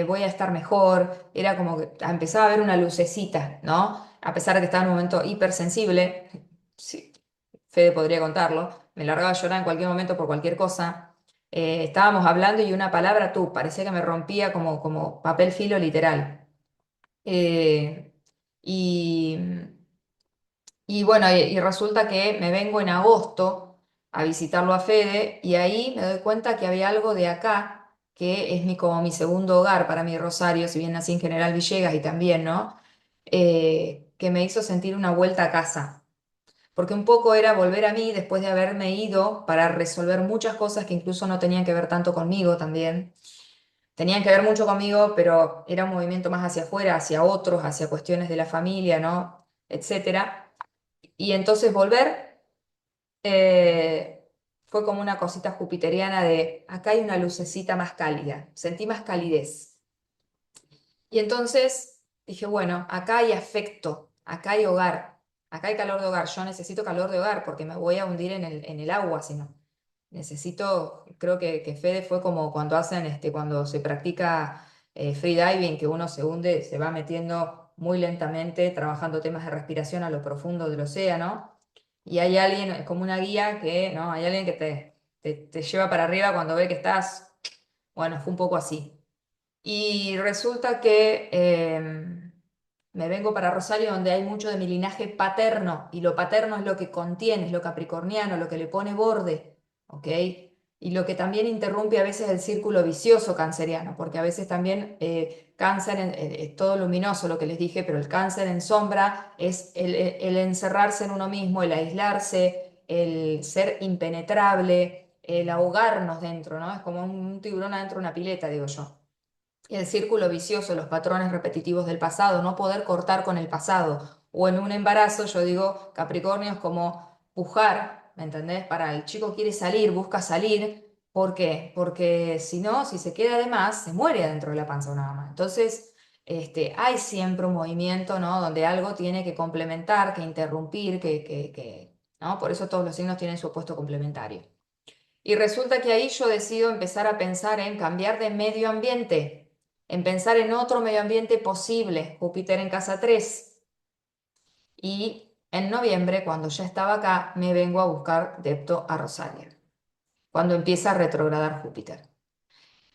voy a estar mejor, era como que empezaba a ver una lucecita, ¿no? A pesar de que estaba en un momento hipersensible, sí, Fede podría contarlo, me largaba a llorar en cualquier momento por cualquier cosa. Estábamos hablando y una palabra, tú, parecía que me rompía como papel filo literal. Eh, y, y bueno, y resulta que me vengo en agosto. a visitarlo a Fede y ahí me doy cuenta que había algo de acá, que es como mi segundo hogar para mi Rosario, si bien nací en General Villegas y también, ¿no? Que me hizo sentir una vuelta a casa. Porque un poco era volver a mí después de haberme ido para resolver muchas cosas que incluso no tenían que ver tanto conmigo también. Tenían que ver mucho conmigo, pero era un movimiento más hacia afuera, hacia otros, hacia cuestiones de la familia, ¿no? Etcétera. Y entonces volver fue como una cosita jupiteriana de acá hay una lucecita más cálida, sentí más calidez. Y entonces dije, bueno, acá hay afecto, acá hay hogar, acá hay calor de hogar. Yo necesito calor de hogar porque me voy a hundir en el agua, si no. Necesito, creo que Fede fue como cuando hacen, cuando se practica freediving, que uno se hunde, se va metiendo muy lentamente, trabajando temas de respiración a lo profundo del océano. Y hay alguien, es como una guía que, ¿no? Hay alguien que te lleva para arriba cuando ve que estás, bueno, fue un poco así. Y resulta que me vengo para Rosario, donde hay mucho de mi linaje paterno, y lo paterno es lo que contiene, es lo capricorniano, lo que le pone borde, ¿ok? Y lo que también interrumpe a veces el círculo vicioso canceriano, porque a veces también cáncer es todo luminoso lo que les dije, pero el cáncer en sombra es el encerrarse en uno mismo, el aislarse, el ser impenetrable, el ahogarnos dentro, ¿no? Es como un tiburón adentro de una pileta, digo yo. El círculo vicioso, los patrones repetitivos del pasado, no poder cortar con el pasado. O en un embarazo, yo digo, Capricornio es como pujar, ¿me entendés? Para el chico quiere salir, busca salir. ¿Por qué? Porque si no, si se queda de más, se muere adentro de la panza de una mamá. Entonces, hay siempre un movimiento, ¿no? Donde algo tiene que complementar, que interrumpir, ¿no? Por eso todos los signos tienen su opuesto complementario. Y resulta que ahí yo decido empezar a pensar en cambiar de medio ambiente, en pensar en otro medio ambiente posible, Júpiter en casa 3. Y en noviembre, cuando ya estaba acá, me vengo a buscar depto a Rosario, cuando empieza a retrogradar Júpiter.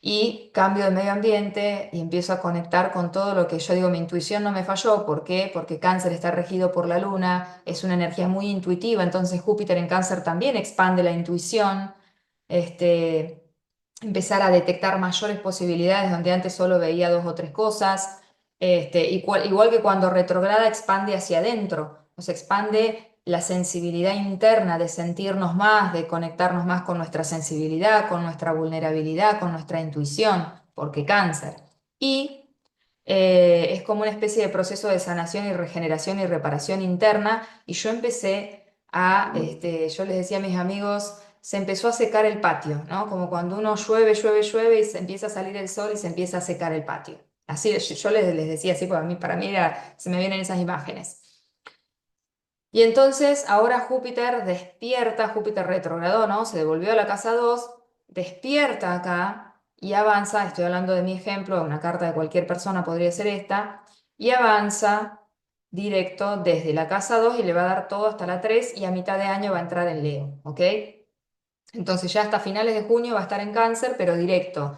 Y cambio de medio ambiente y empiezo a conectar con todo lo que yo digo, mi intuición no me falló. ¿Por qué? Porque Cáncer está regido por la Luna, es una energía muy intuitiva, entonces Júpiter en Cáncer también expande la intuición. Este, Empezar a detectar mayores posibilidades donde antes solo veía dos o tres cosas. Igual que cuando retrograda expande hacia adentro, o sea, expande la sensibilidad interna de sentirnos más, de conectarnos más con nuestra sensibilidad, con nuestra vulnerabilidad, con nuestra intuición, porque cáncer. Y es como una especie de proceso de sanación y regeneración y reparación interna. Y yo empecé yo les decía a mis amigos, se empezó a secar el patio, ¿no? Como cuando uno llueve, llueve, llueve y se empieza a salir el sol y se empieza a secar el patio. Así, yo les decía así, porque para mí se me vienen esas imágenes. Y entonces ahora Júpiter despierta, Júpiter retrogradó, ¿no? Se devolvió a la casa 2, despierta acá y avanza, estoy hablando de mi ejemplo, una carta de cualquier persona podría ser esta, y avanza directo desde la casa 2 y le va a dar todo hasta la 3 y a mitad de año va a entrar en Leo, ¿ok? Entonces ya hasta finales de junio va a estar en Cáncer, pero directo,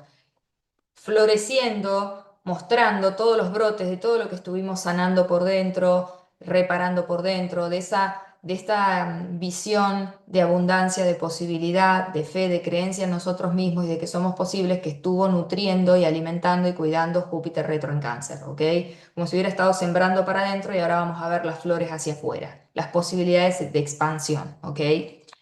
floreciendo, mostrando todos los brotes de todo lo que estuvimos sanando por dentro, reparando por dentro, de esta visión de abundancia, de posibilidad, de fe, de creencia en nosotros mismos y de que somos posibles, que estuvo nutriendo y alimentando y cuidando Júpiter retro en Cáncer, ¿ok? Como si hubiera estado sembrando para adentro y ahora vamos a ver las flores hacia afuera, las posibilidades de expansión, ¿ok?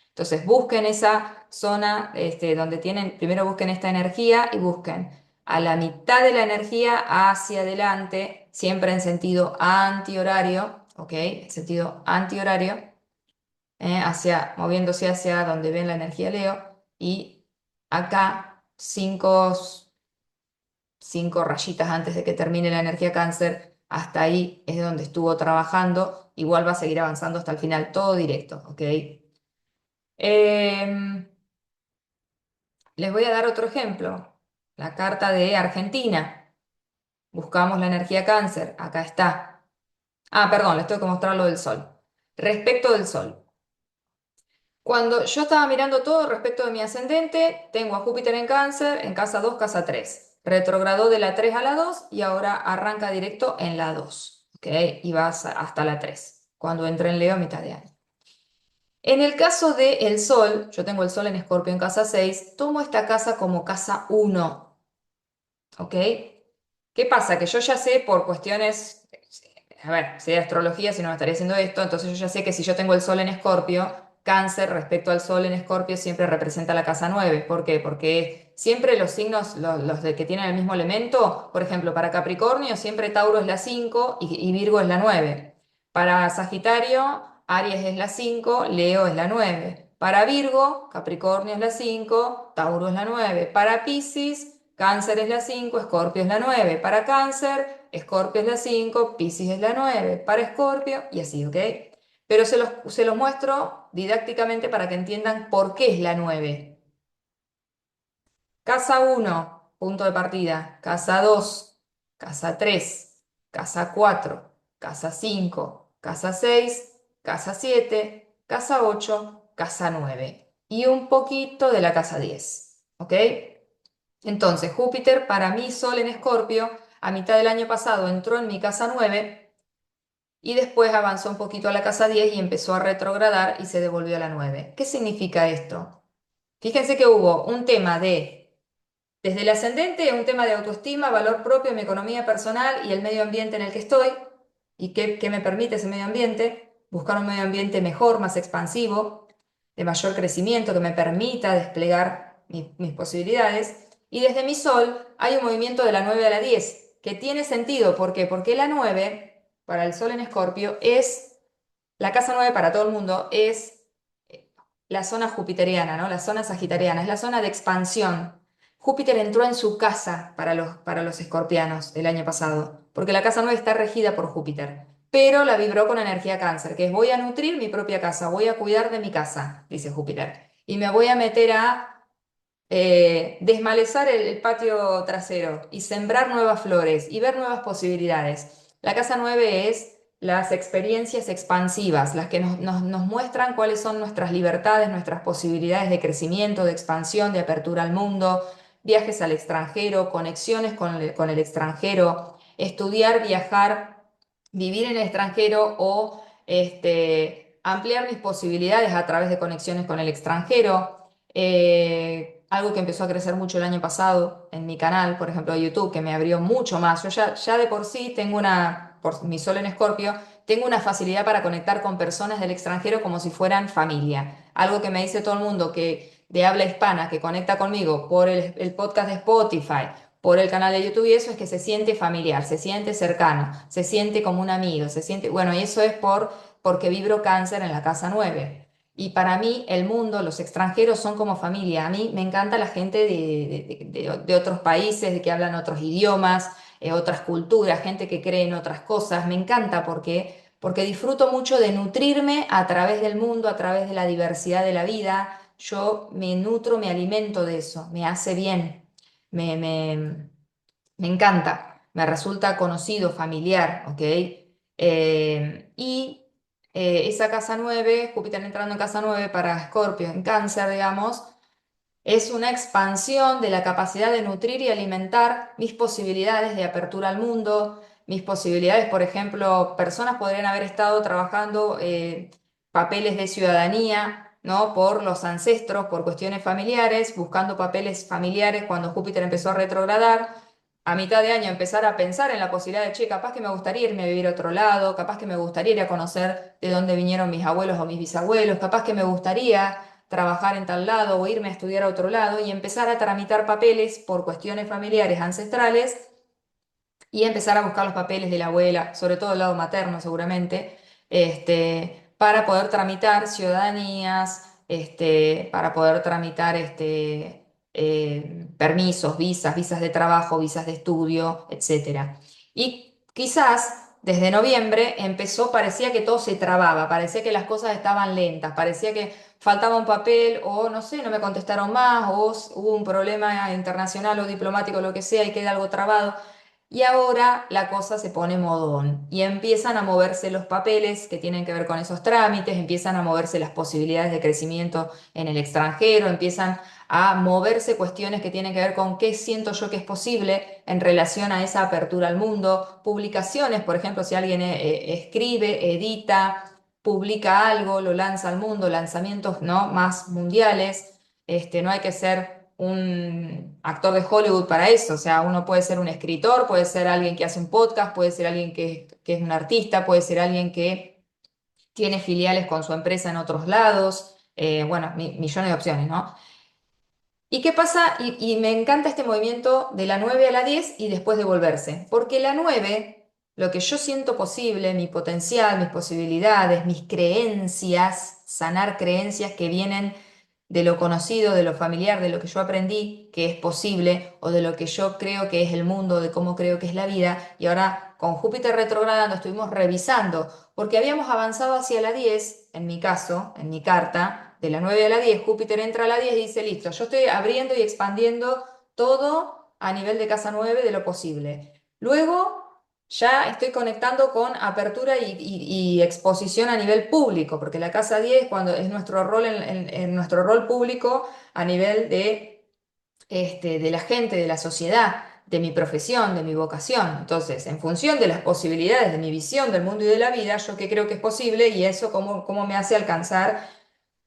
Entonces busquen esa zona donde tienen, primero busquen esta energía y busquen a la mitad de la energía hacia adelante, siempre en sentido antihorario, ¿ok? En sentido antihorario, moviéndose hacia donde ven la energía Leo, y acá cinco rayitas antes de que termine la energía Cáncer, hasta ahí es donde estuvo trabajando, igual va a seguir avanzando hasta el final, todo directo, ¿ok? Em, Les voy a dar otro ejemplo, la carta de Argentina. Buscamos la energía Cáncer, acá está. Ah, perdón, les tengo que mostrar lo del Sol. Respecto del Sol. Cuando yo estaba mirando todo respecto de mi ascendente, tengo a Júpiter en Cáncer, en casa 2, casa 3. Retrogradó de la 3 a la 2 y ahora arranca directo en la 2. ¿Ok? Y hasta la 3, cuando entra en Leo a mitad de año. En el caso del Sol, yo tengo el Sol en Escorpio en casa 6, tomo esta casa como casa 1, ¿ok? ¿Qué pasa? Que yo ya sé por cuestiones, a ver, sé de astrología, si no me estaría haciendo esto, entonces yo ya sé que si yo tengo el Sol en Escorpio, Cáncer respecto al Sol en Escorpio siempre representa la casa 9. ¿Por qué? Porque siempre los signos, los de que tienen el mismo elemento, por ejemplo, para Capricornio siempre Tauro es la 5 y Virgo es la 9. Para Sagitario, Aries es la 5, Leo es la 9. Para Virgo, Capricornio es la 5, Tauro es la 9. Para Piscis, Cáncer es la 5, Escorpio es la 9. Para Cáncer, Escorpio es la 5, Piscis es la 9. Para Escorpio, y así, ¿ok? Pero se los muestro didácticamente para que entiendan por qué es la 9. Casa 1, punto de partida. Casa 2, casa 3, casa 4, casa 5, casa 6, casa 7, casa 8, casa 9. Y un poquito de la casa 10. ¿Ok? Entonces, Júpiter, para mí, Sol en Escorpio, a mitad del año pasado entró en mi casa 9 y después avanzó un poquito a la casa 10 y empezó a retrogradar y se devolvió a la 9. ¿Qué significa esto? Fíjense que hubo un tema desde el ascendente, un tema de autoestima, valor propio, mi economía personal y el medio ambiente en el que estoy y qué me permite ese medio ambiente, buscar un medio ambiente mejor, más expansivo, de mayor crecimiento, que me permita desplegar mis posibilidades. Y desde mi sol hay un movimiento de la 9 a la 10, que tiene sentido. ¿Por qué? Porque la 9 para el sol en Escorpio, es la casa 9 para todo el mundo, es la zona jupiteriana, ¿no? La zona sagitariana, es la zona de expansión. Júpiter entró en su casa para los escorpianos el año pasado, porque la casa 9 está regida por Júpiter, pero la vibró con energía cáncer, que es voy a nutrir mi propia casa, voy a cuidar de mi casa, dice Júpiter, y me voy a meter a desmalezar el patio trasero y sembrar nuevas flores y ver nuevas posibilidades. La casa 9 es las experiencias expansivas, las que nos muestran cuáles son nuestras libertades, nuestras posibilidades de crecimiento, de expansión, de apertura al mundo, viajes al extranjero, conexiones con el extranjero, estudiar, viajar, vivir en el extranjero o ampliar mis posibilidades a través de conexiones con el extranjero. Algo que empezó a crecer mucho el año pasado en mi canal, por ejemplo, de YouTube, que me abrió mucho más. Yo ya de por sí tengo por mi sol en Escorpio, tengo una facilidad para conectar con personas del extranjero como si fueran familia. Algo que me dice todo el mundo que de habla hispana, que conecta conmigo por el podcast de Spotify, por el canal de YouTube y eso, es que se siente familiar, se siente cercano, se siente como un amigo, se siente, bueno, y eso es porque vibro cáncer en la casa 9. Y para mí el mundo, los extranjeros son como familia. A mí me encanta la gente de otros países, de que hablan otros idiomas, otras culturas, gente que cree en otras cosas. Me encanta porque disfruto mucho de nutrirme a través del mundo, a través de la diversidad de la vida. Yo me nutro, me alimento de eso, me hace bien, me, me, me encanta, me resulta conocido, familiar, ¿ok? Y esa casa 9, Júpiter entrando en casa 9 para Escorpio, en Cáncer, digamos, es una expansión de la capacidad de nutrir y alimentar mis posibilidades de apertura al mundo, mis posibilidades, por ejemplo, personas podrían haber estado trabajando papeles de ciudadanía, ¿no? Por los ancestros, por cuestiones familiares, buscando papeles familiares cuando Júpiter empezó a retrogradar. A mitad de año empezar a pensar en la posibilidad de, che, capaz que me gustaría irme a vivir a otro lado, capaz que me gustaría ir a conocer de dónde vinieron mis abuelos o mis bisabuelos, capaz que me gustaría trabajar en tal lado o irme a estudiar a otro lado y empezar a tramitar papeles por cuestiones familiares ancestrales y empezar a buscar los papeles de la abuela, sobre todo el lado materno seguramente, para poder tramitar ciudadanías, para poder tramitar permisos, visas de trabajo, visas de estudio, etcétera. Y quizás desde noviembre parecía que todo se trababa, parecía que las cosas estaban lentas, parecía que faltaba un papel o no sé, no me contestaron más o hubo un problema internacional o diplomático, lo que sea, y queda algo trabado. Y ahora la cosa se pone modón y empiezan a moverse los papeles que tienen que ver con esos trámites, empiezan a moverse las posibilidades de crecimiento en el extranjero, empiezan a moverse cuestiones que tienen que ver con qué siento yo que es posible en relación a esa apertura al mundo, publicaciones, por ejemplo, si alguien escribe, edita, publica algo, lo lanza al mundo, lanzamientos, ¿no? Más mundiales. No hay que ser un actor de Hollywood para eso, o sea, uno puede ser un escritor, puede ser alguien que hace un podcast, puede ser alguien que es un artista, puede ser alguien que tiene filiales con su empresa en otros lados, bueno, millones de opciones, ¿no? ¿Y qué pasa? Y me encanta este movimiento de la 9 a la 10 y después devolverse, porque la 9, lo que yo siento posible, mi potencial, mis posibilidades, mis creencias, sanar creencias que vienen de lo conocido, de lo familiar, de lo que yo aprendí que es posible, o de lo que yo creo que es el mundo, de cómo creo que es la vida, y ahora con Júpiter retrogradando estuvimos revisando, porque habíamos avanzado hacia la 10, en mi caso, en mi carta, de la 9 a la 10, Júpiter entra a la 10 y dice, listo, yo estoy abriendo y expandiendo todo a nivel de casa 9 de lo posible. Luego ya estoy conectando con apertura y exposición a nivel público, porque la casa 10 cuando es nuestro rol en nuestro rol público a nivel de la gente, de la sociedad, de mi profesión, de mi vocación. Entonces, en función de las posibilidades de mi visión del mundo y de la vida, yo qué creo que es posible y eso cómo me hace alcanzar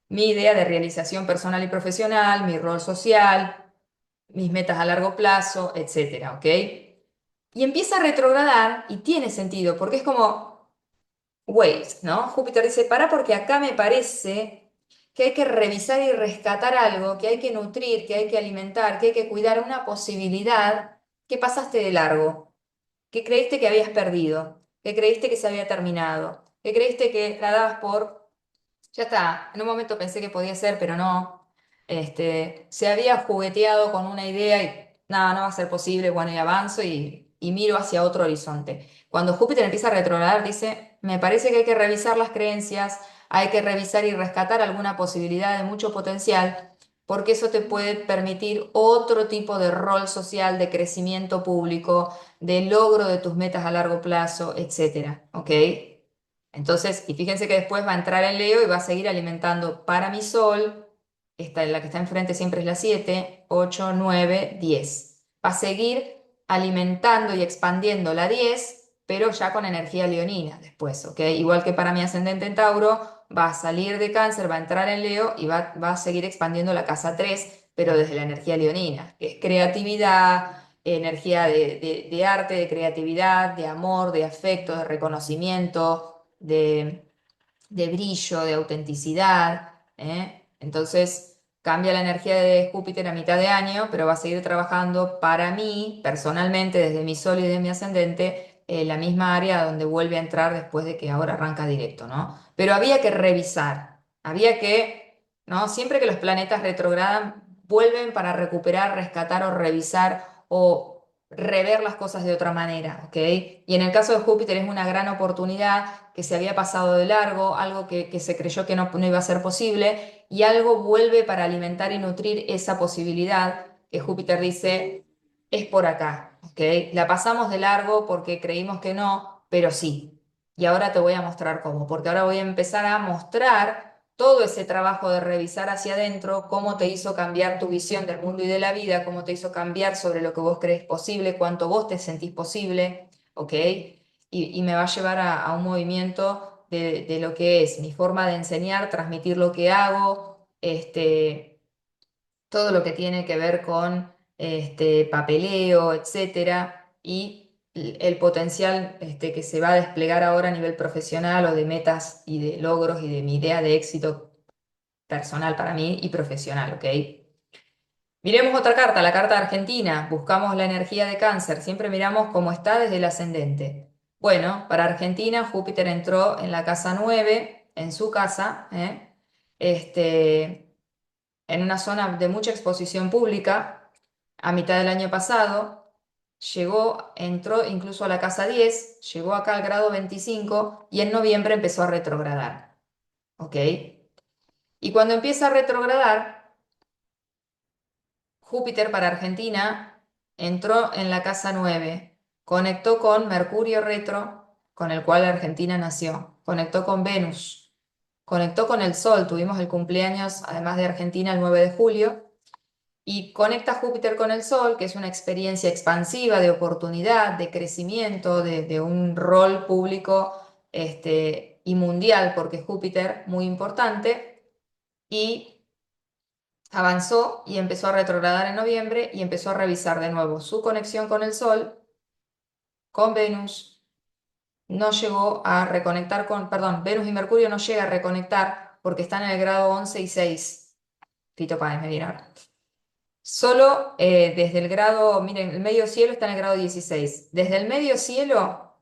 mi idea de realización personal y profesional, mi rol social, mis metas a largo plazo, etcétera, ¿ok? Y empieza a retrogradar y tiene sentido, porque es como waves, ¿no? Júpiter dice, para porque acá me parece que hay que revisar y rescatar algo, que hay que nutrir, que hay que alimentar, que hay que cuidar una posibilidad que pasaste de largo, que creíste que habías perdido, que creíste que se había terminado, que creíste que la dabas por ya está, en un momento pensé que podía ser, pero no. Se había jugueteado con una idea y nada, no va a ser posible, bueno, y avanzo y miro hacia otro horizonte. Cuando Júpiter empieza a retrogradar, dice, me parece que hay que revisar las creencias, hay que revisar y rescatar alguna posibilidad de mucho potencial, porque eso te puede permitir otro tipo de rol social, de crecimiento público, de logro de tus metas a largo plazo, etcétera, ¿ok? Entonces, y fíjense que después va a entrar en Leo y va a seguir alimentando para mi Sol, la que está enfrente siempre es la 7, 8, 9, 10. Va a seguir alimentando y expandiendo la 10, pero ya con energía leonina después, ¿ok? Igual que para mi ascendente en Tauro, va a salir de Cáncer, va a entrar en Leo y va a seguir expandiendo la casa 3, pero desde la energía leonina, que es creatividad, energía de arte, de creatividad, de amor, de afecto, de reconocimiento de, de brillo, de autenticidad, ¿eh? Entonces cambia la energía de Júpiter a mitad de año, pero va a seguir trabajando para mí, personalmente, desde mi Sol y de mi ascendente, la misma área donde vuelve a entrar después de que ahora arranca directo, ¿no? Pero había que revisar, había que, ¿no? Siempre que los planetas retrogradan, vuelven para recuperar, rescatar o revisar o rever las cosas de otra manera, ¿ok? Y en el caso de Júpiter es una gran oportunidad que se había pasado de largo, algo que se creyó que no iba a ser posible, y algo vuelve para alimentar y nutrir esa posibilidad que Júpiter dice, es por acá, ¿ok? La pasamos de largo porque creímos que no, pero sí. Y ahora te voy a mostrar cómo, porque ahora voy a empezar a mostrar todo ese trabajo de revisar hacia adentro, cómo te hizo cambiar tu visión del mundo y de la vida, cómo te hizo cambiar sobre lo que vos crees posible, cuánto vos te sentís posible, ¿ok? Y me va a llevar a un movimiento de lo que es mi forma de enseñar, transmitir lo que hago, todo lo que tiene que ver con papeleo, etcétera, y el potencial que se va a desplegar ahora a nivel profesional o de metas y de logros y de mi idea de éxito personal para mí y profesional, ¿ok? Miremos otra carta, la carta de Argentina. Buscamos la energía de Cáncer. Siempre miramos cómo está desde el ascendente. Bueno, para Argentina, Júpiter entró en la casa 9, en su casa, en una zona de mucha exposición pública, a mitad del año pasado. Entró incluso a la casa 10, llegó acá al grado 25 y en noviembre empezó a retrogradar. ¿Ok? Y cuando empieza a retrogradar, Júpiter para Argentina entró en la casa 9, conectó con Mercurio retro, con el cual Argentina nació, conectó con Venus, conectó con el Sol, tuvimos el cumpleaños, además de Argentina, el 9 de julio, y conecta Júpiter con el Sol, que es una experiencia expansiva de oportunidad, de crecimiento, de un rol público y mundial, porque Júpiter muy importante, y avanzó y empezó a retrogradar en noviembre y empezó a revisar de nuevo su conexión con el Sol, con Venus. No llegó a reconectar con, perdón, Venus y Mercurio no llega a reconectar porque están en el grado 11 y 6. Fito Páez me viene ahora. Solo desde el grado, miren, el medio cielo está en el grado 16. Desde el medio cielo,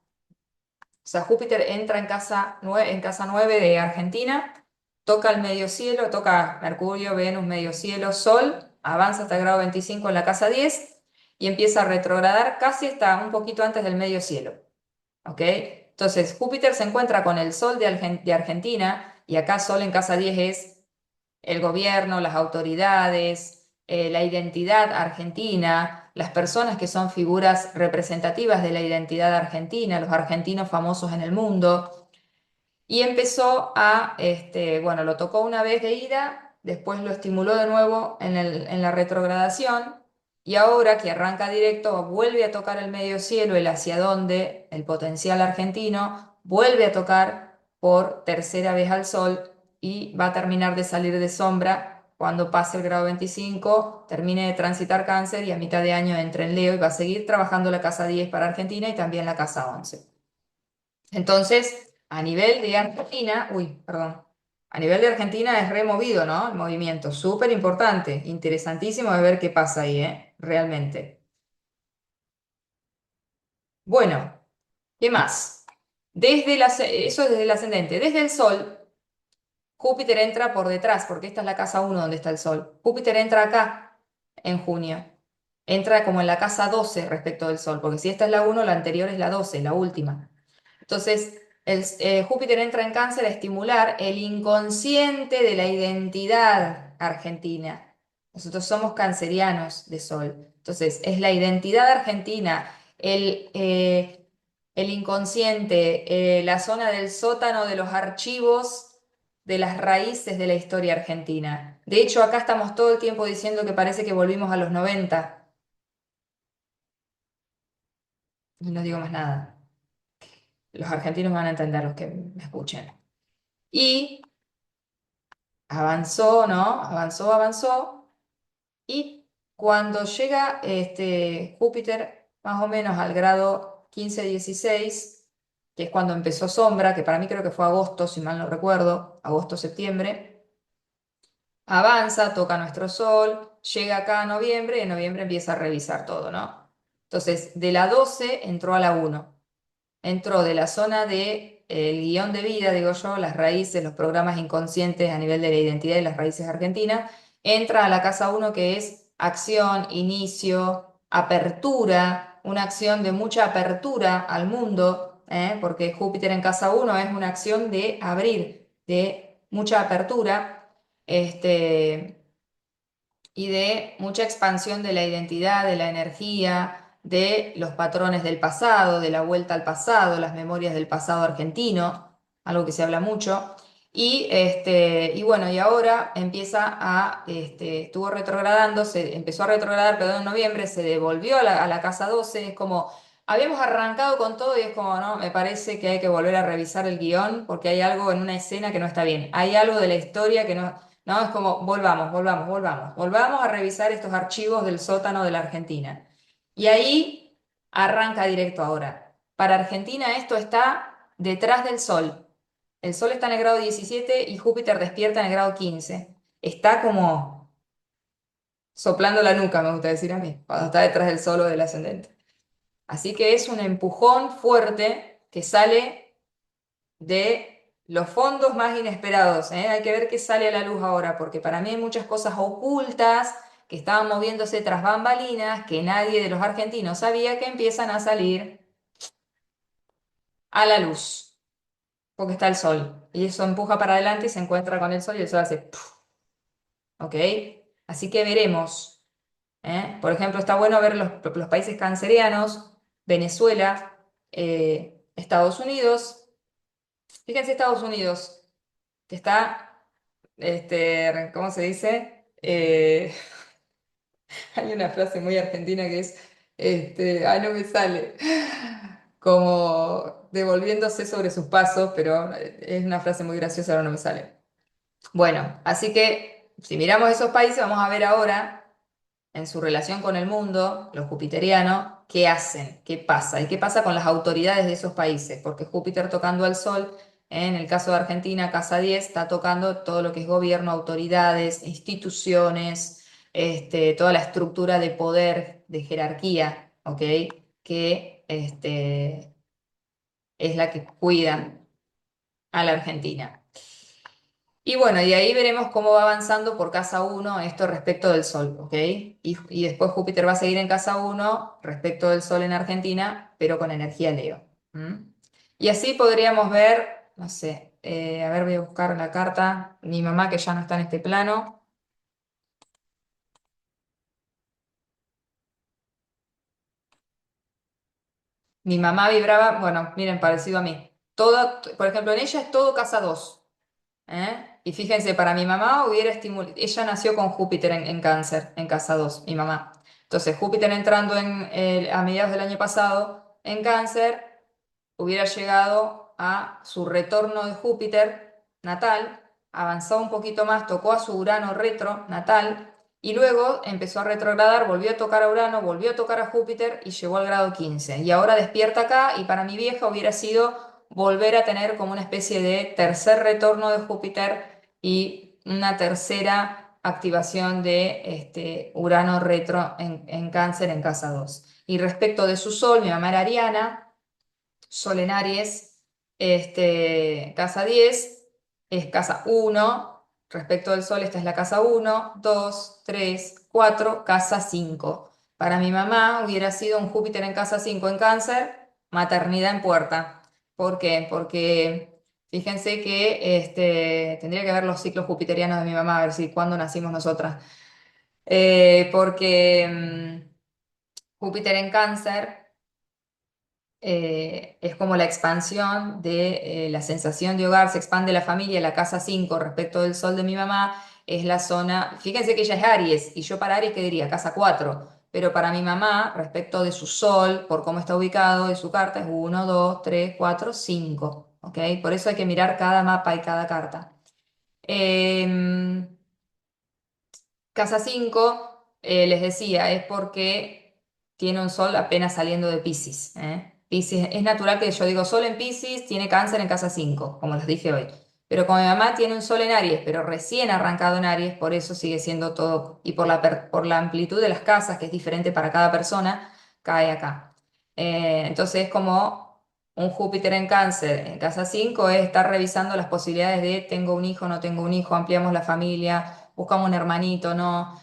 o sea, Júpiter entra en casa 9 de Argentina, toca el medio cielo, toca Mercurio, Venus, medio cielo, Sol, avanza hasta el grado 25 en la casa 10 y empieza a retrogradar casi hasta un poquito antes del medio cielo. ¿Ok? Entonces, Júpiter se encuentra con el Sol de Argentina y acá Sol en casa 10 es el gobierno, las autoridades, la identidad argentina, las personas que son figuras representativas de la identidad argentina, los argentinos famosos en el mundo. Y empezó bueno, lo tocó una vez de ida, después lo estimuló de nuevo en la retrogradación, y ahora que arranca directo, vuelve a tocar el medio cielo, el hacia dónde, el potencial argentino, vuelve a tocar por tercera vez al Sol y va a terminar de salir de sombra cuando pase el grado 25, termine de transitar Cáncer y a mitad de año entre en Leo y va a seguir trabajando la casa 10 para Argentina y también la casa 11. Entonces, a nivel de Argentina, uy, perdón, a nivel de Argentina es removido, ¿no? El movimiento, súper importante, interesantísimo de ver qué pasa ahí, ¿eh? Realmente. Bueno, ¿qué más? Eso es desde el ascendente. Desde el Sol, Júpiter entra por detrás, porque esta es la casa 1 donde está el Sol. Júpiter entra acá en junio. Entra como en la casa 12 respecto del Sol, porque si esta es la 1, la anterior es la 12, la última. Entonces, Júpiter entra en Cáncer a estimular el inconsciente de la identidad argentina. Nosotros somos cancerianos de Sol. Entonces, es la identidad argentina, el inconsciente, la zona del sótano de los archivos de las raíces de la historia argentina. De hecho, acá estamos todo el tiempo diciendo que parece que volvimos a los 90 y no digo más nada. Los argentinos van a entender los que me escuchen. Y avanzó, ¿no? Avanzó, avanzó. Y cuando llega Júpiter más o menos al grado 15-16, que es cuando empezó sombra, que para mí creo que fue agosto, si mal no recuerdo, agosto-septiembre, avanza, toca nuestro Sol, llega acá a noviembre y en noviembre empieza a revisar todo, ¿no? Entonces, de la 12 entró a la 1. Entró de la zona de el guión de vida, digo yo, las raíces, los programas inconscientes a nivel de la identidad y las raíces argentinas, entra a la casa 1 que es acción, inicio, apertura, una acción de mucha apertura al mundo, porque Júpiter en casa 1 es una acción de abrir, de mucha apertura. Y de mucha expansión de la identidad, de la energía, de los patrones del pasado, de la vuelta al pasado, las memorias del pasado argentino, algo que se habla mucho. Y bueno, y ahora estuvo retrogradando, empezó a retrogradar, perdón, en noviembre, se devolvió a la casa 12, es como, habíamos arrancado con todo y es como, no, me parece que hay que volver a revisar el guión porque hay algo en una escena que no está bien, hay algo de la historia que no, no, es como, volvamos a revisar estos archivos del sótano de la Argentina. Y ahí arranca directo ahora. Para Argentina esto está detrás del Sol. El Sol está en el grado 17 y Júpiter despierta en el grado 15. Está como soplando la nuca, me gusta decir a mí, cuando está detrás del Sol o del ascendente. Así que es un empujón fuerte que sale de los fondos más inesperados, ¿eh? Hay que ver qué sale a la luz ahora, porque para mí hay muchas cosas ocultas que estaban moviéndose tras bambalinas, que nadie de los argentinos sabía que empiezan a salir a la luz, porque está el sol. Y eso empuja para adelante y se encuentra con el sol y el sol hace ¡puf! ¿Ok? Así que veremos. Por ejemplo, está bueno ver los países cancerianos, Venezuela, Estados Unidos. Fíjense Estados Unidos, que está ¿cómo se dice? Hay una frase muy argentina que es, ay, no me sale. como devolviéndose sobre sus pasos, pero es una frase muy graciosa, ahora no me sale. Bueno, así que si miramos esos países, vamos a ver ahora en su relación con el mundo, los jupiterianos, qué hacen, qué pasa y qué pasa con las autoridades de esos países, porque Júpiter tocando al Sol, en el caso de Argentina, Casa 10 está tocando todo lo que es gobierno, autoridades, instituciones, toda la estructura de poder, de jerarquía, ¿ok? Que es la que cuida a la Argentina. Y bueno, y ahí veremos cómo va avanzando por casa uno esto respecto del Sol, ¿ok? Y después Júpiter va a seguir en casa uno respecto del Sol en Argentina, pero con energía Leo. ¿M? Y así podríamos ver, no sé, a ver, voy a buscar la carta, mi mamá que ya no está en este plano, mi mamá vibraba, bueno, miren, parecido a mí. Todo, por ejemplo, en ella es todo casa 2. ¿Eh? Y fíjense, para mi mamá hubiera estimulado, ella nació con Júpiter en cáncer, en casa 2 mi mamá. Entonces, Júpiter entrando a mediados del año pasado en cáncer, hubiera llegado a su retorno de Júpiter natal, avanzó un poquito más, tocó a su Urano retro natal, y luego empezó a retrogradar, volvió a tocar a Urano, volvió a tocar a Júpiter y llegó al grado 15. Y ahora despierta acá, y para mi vieja hubiera sido volver a tener como una especie de tercer retorno de Júpiter y una tercera activación de Urano retro en cáncer en casa 2. Y respecto de su sol, mi mamá era Ariana, Sol en Aries, casa 10 es casa uno. Respecto del Sol, esta es la casa uno, 2, 3, 4, casa 5. Para mi mamá hubiera sido un Júpiter en casa 5 en cáncer, maternidad en puerta. ¿Por qué? Porque fíjense que tendría que ver los ciclos jupiterianos de mi mamá, a ver si cuándo nacimos nosotras. Porque Júpiter en cáncer es como la expansión de la sensación de hogar, se expande la familia, la casa 5 respecto del sol de mi mamá, es la zona, fíjense que ella es Aries, y yo para Aries, ¿qué diría? Casa 4, pero para mi mamá, respecto de su sol, por cómo está ubicado, de su carta, es 1, 2, 3, 4, 5, ¿ok? Por eso hay que mirar cada mapa y cada carta. Em, Casa 5 les decía, es porque tiene un sol apenas saliendo de Piscis, ¿eh? Piscis, es natural que yo digo sol en Piscis, tiene cáncer en casa 5 como les dije hoy. Pero como mi mamá tiene un sol en Aries, pero recién arrancado en Aries, por eso sigue siendo todo, y por la amplitud de las casas, que es diferente para cada persona, cae acá. Entonces es como un Júpiter en cáncer en casa 5 es estar revisando las posibilidades de tengo un hijo, no tengo un hijo, ampliamos la familia, buscamos un hermanito, no,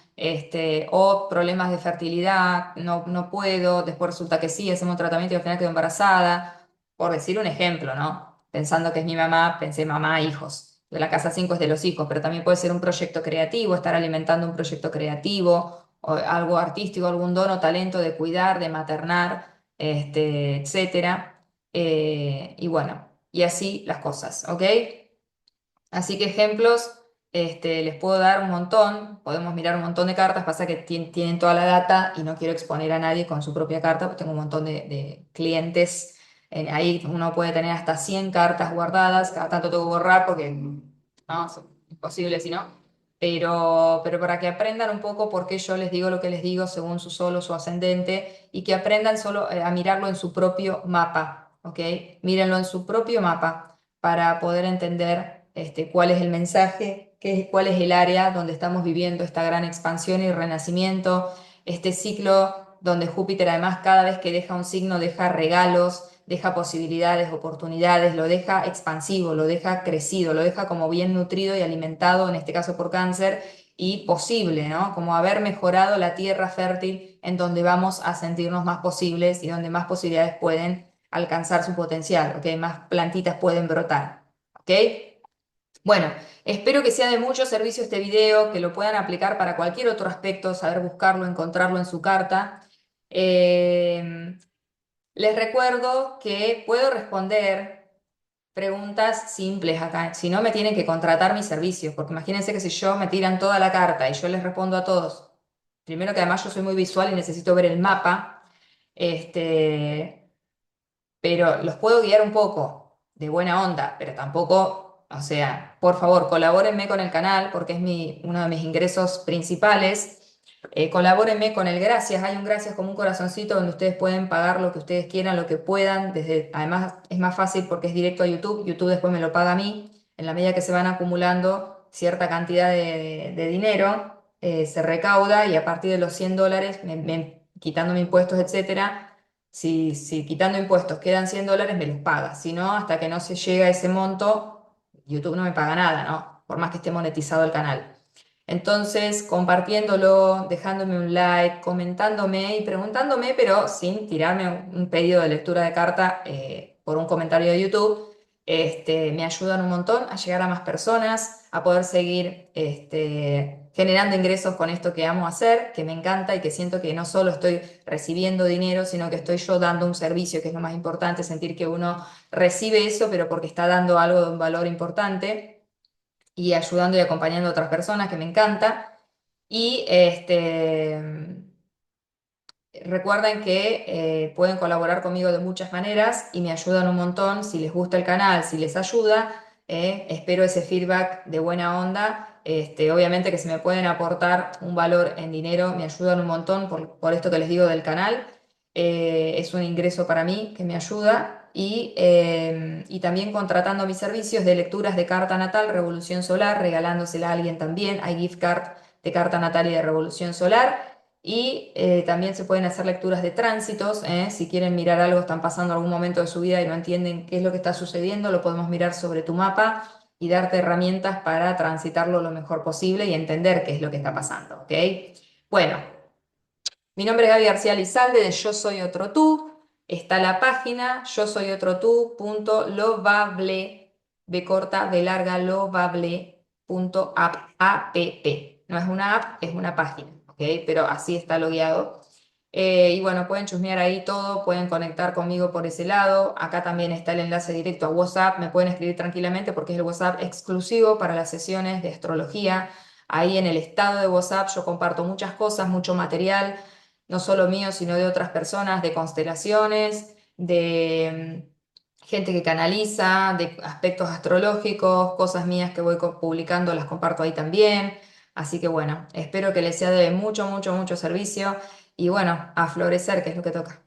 o problemas de fertilidad, no, no puedo, después resulta que sí, hacemos un tratamiento y al final quedo embarazada, por decir un ejemplo, ¿no? Pensando que es mi mamá, pensé mamá, hijos. De la casa 5 es de los hijos, pero también puede ser un proyecto creativo, estar alimentando un proyecto creativo, o algo artístico, algún don o talento de cuidar, de maternar, etcétera. Y bueno, y así las cosas, ¿ok? Así que ejemplos, les puedo dar un montón, podemos mirar un montón de cartas, pasa que tienen toda la data y no quiero exponer a nadie con su propia carta, porque tengo un montón de clientes, ahí uno puede tener hasta 100 cartas guardadas, cada tanto tengo que borrar porque no, es imposible si no, pero para que aprendan un poco por qué yo les digo lo que les digo según su sol o su ascendente y que aprendan solo a mirarlo en su propio mapa, ¿ok? Mírenlo en su propio mapa para poder entender cuál es el mensaje, cuál es el área donde estamos viviendo esta gran expansión y renacimiento, este ciclo donde Júpiter además cada vez que deja un signo deja regalos, deja posibilidades, oportunidades, lo deja expansivo, lo deja crecido, lo deja como bien nutrido y alimentado, en este caso por cáncer, y posible, ¿no? Como haber mejorado la tierra fértil en donde vamos a sentirnos más posibles y donde más posibilidades pueden alcanzar su potencial, ¿ok? Más plantitas pueden brotar, ¿ok? Bueno, espero que sea de mucho servicio este video, que lo puedan aplicar para cualquier otro aspecto, saber buscarlo, encontrarlo en su carta. Eh, Les recuerdo que puedo responder preguntas simples acá, si no me tienen que contratar mis servicios, porque imagínense que si yo me tiran toda la carta y yo les respondo a todos, primero que además yo soy muy visual y necesito ver el mapa, este, pero los puedo guiar un poco de buena onda, pero tampoco, o sea, por favor, colabórenme con el canal porque es uno de mis ingresos principales. Colabórenme con el gracias. Hay un gracias como un corazoncito donde ustedes pueden pagar lo que ustedes quieran, lo que puedan. Además, es más fácil porque es directo a YouTube. YouTube después me lo paga a mí. En la medida que se van acumulando cierta cantidad de dinero, se recauda y a partir de los $100, quitando impuestos, etcétera, si quitando impuestos quedan $100, me los paga. Si no, hasta que no se llega a ese monto, YouTube no me paga nada, ¿no? Por más que esté monetizado el canal. Entonces, compartiéndolo, dejándome un like, comentándome y preguntándome, pero sin tirarme un pedido de lectura de carta por un comentario de YouTube, me ayudan un montón a llegar a más personas, a poder seguir generando ingresos con esto que amo hacer, que me encanta y que siento que no solo estoy recibiendo dinero, sino que estoy yo dando un servicio, que es lo más importante, sentir que uno recibe eso, pero porque está dando algo de un valor importante y ayudando y acompañando a otras personas, que me encanta. Y recuerden que pueden colaborar conmigo de muchas maneras y me ayudan un montón. Si les gusta el canal, si les ayuda, espero ese feedback de buena onda. Obviamente que si me pueden aportar un valor en dinero, me ayudan un montón por esto que les digo del canal. Es un ingreso para mí que me ayuda. Y también contratando mis servicios de lecturas de carta natal, Revolución Solar, regalándosela a alguien también. Hay gift card de carta natal y de Revolución Solar. Y también se pueden hacer lecturas de tránsitos, si quieren mirar algo, están pasando algún momento de su vida y no entienden qué es lo que está sucediendo, lo podemos mirar sobre tu mapa y darte herramientas para transitarlo lo mejor posible y entender qué es lo que está pasando, ¿ok? Bueno, mi nombre es Gaby García Lizalde de Yo Soy Otro Tú. Está la página yo soy otro tú.lovable, b corta, b larga, lovable.app. No es una app, es una página, ¿ok? Pero así está logueado. Y bueno, pueden chusmear ahí todo, pueden conectar conmigo por ese lado. Acá también está el enlace directo a WhatsApp, me pueden escribir tranquilamente porque es el WhatsApp exclusivo para las sesiones de astrología. Ahí en el estado de WhatsApp yo comparto muchas cosas, mucho material no solo mío, sino de otras personas, de constelaciones, de gente que canaliza, de aspectos astrológicos, cosas mías que voy publicando, las comparto ahí también. Así que bueno, espero que les sea de mucho, mucho, mucho servicio y bueno, a florecer, que es lo que toca.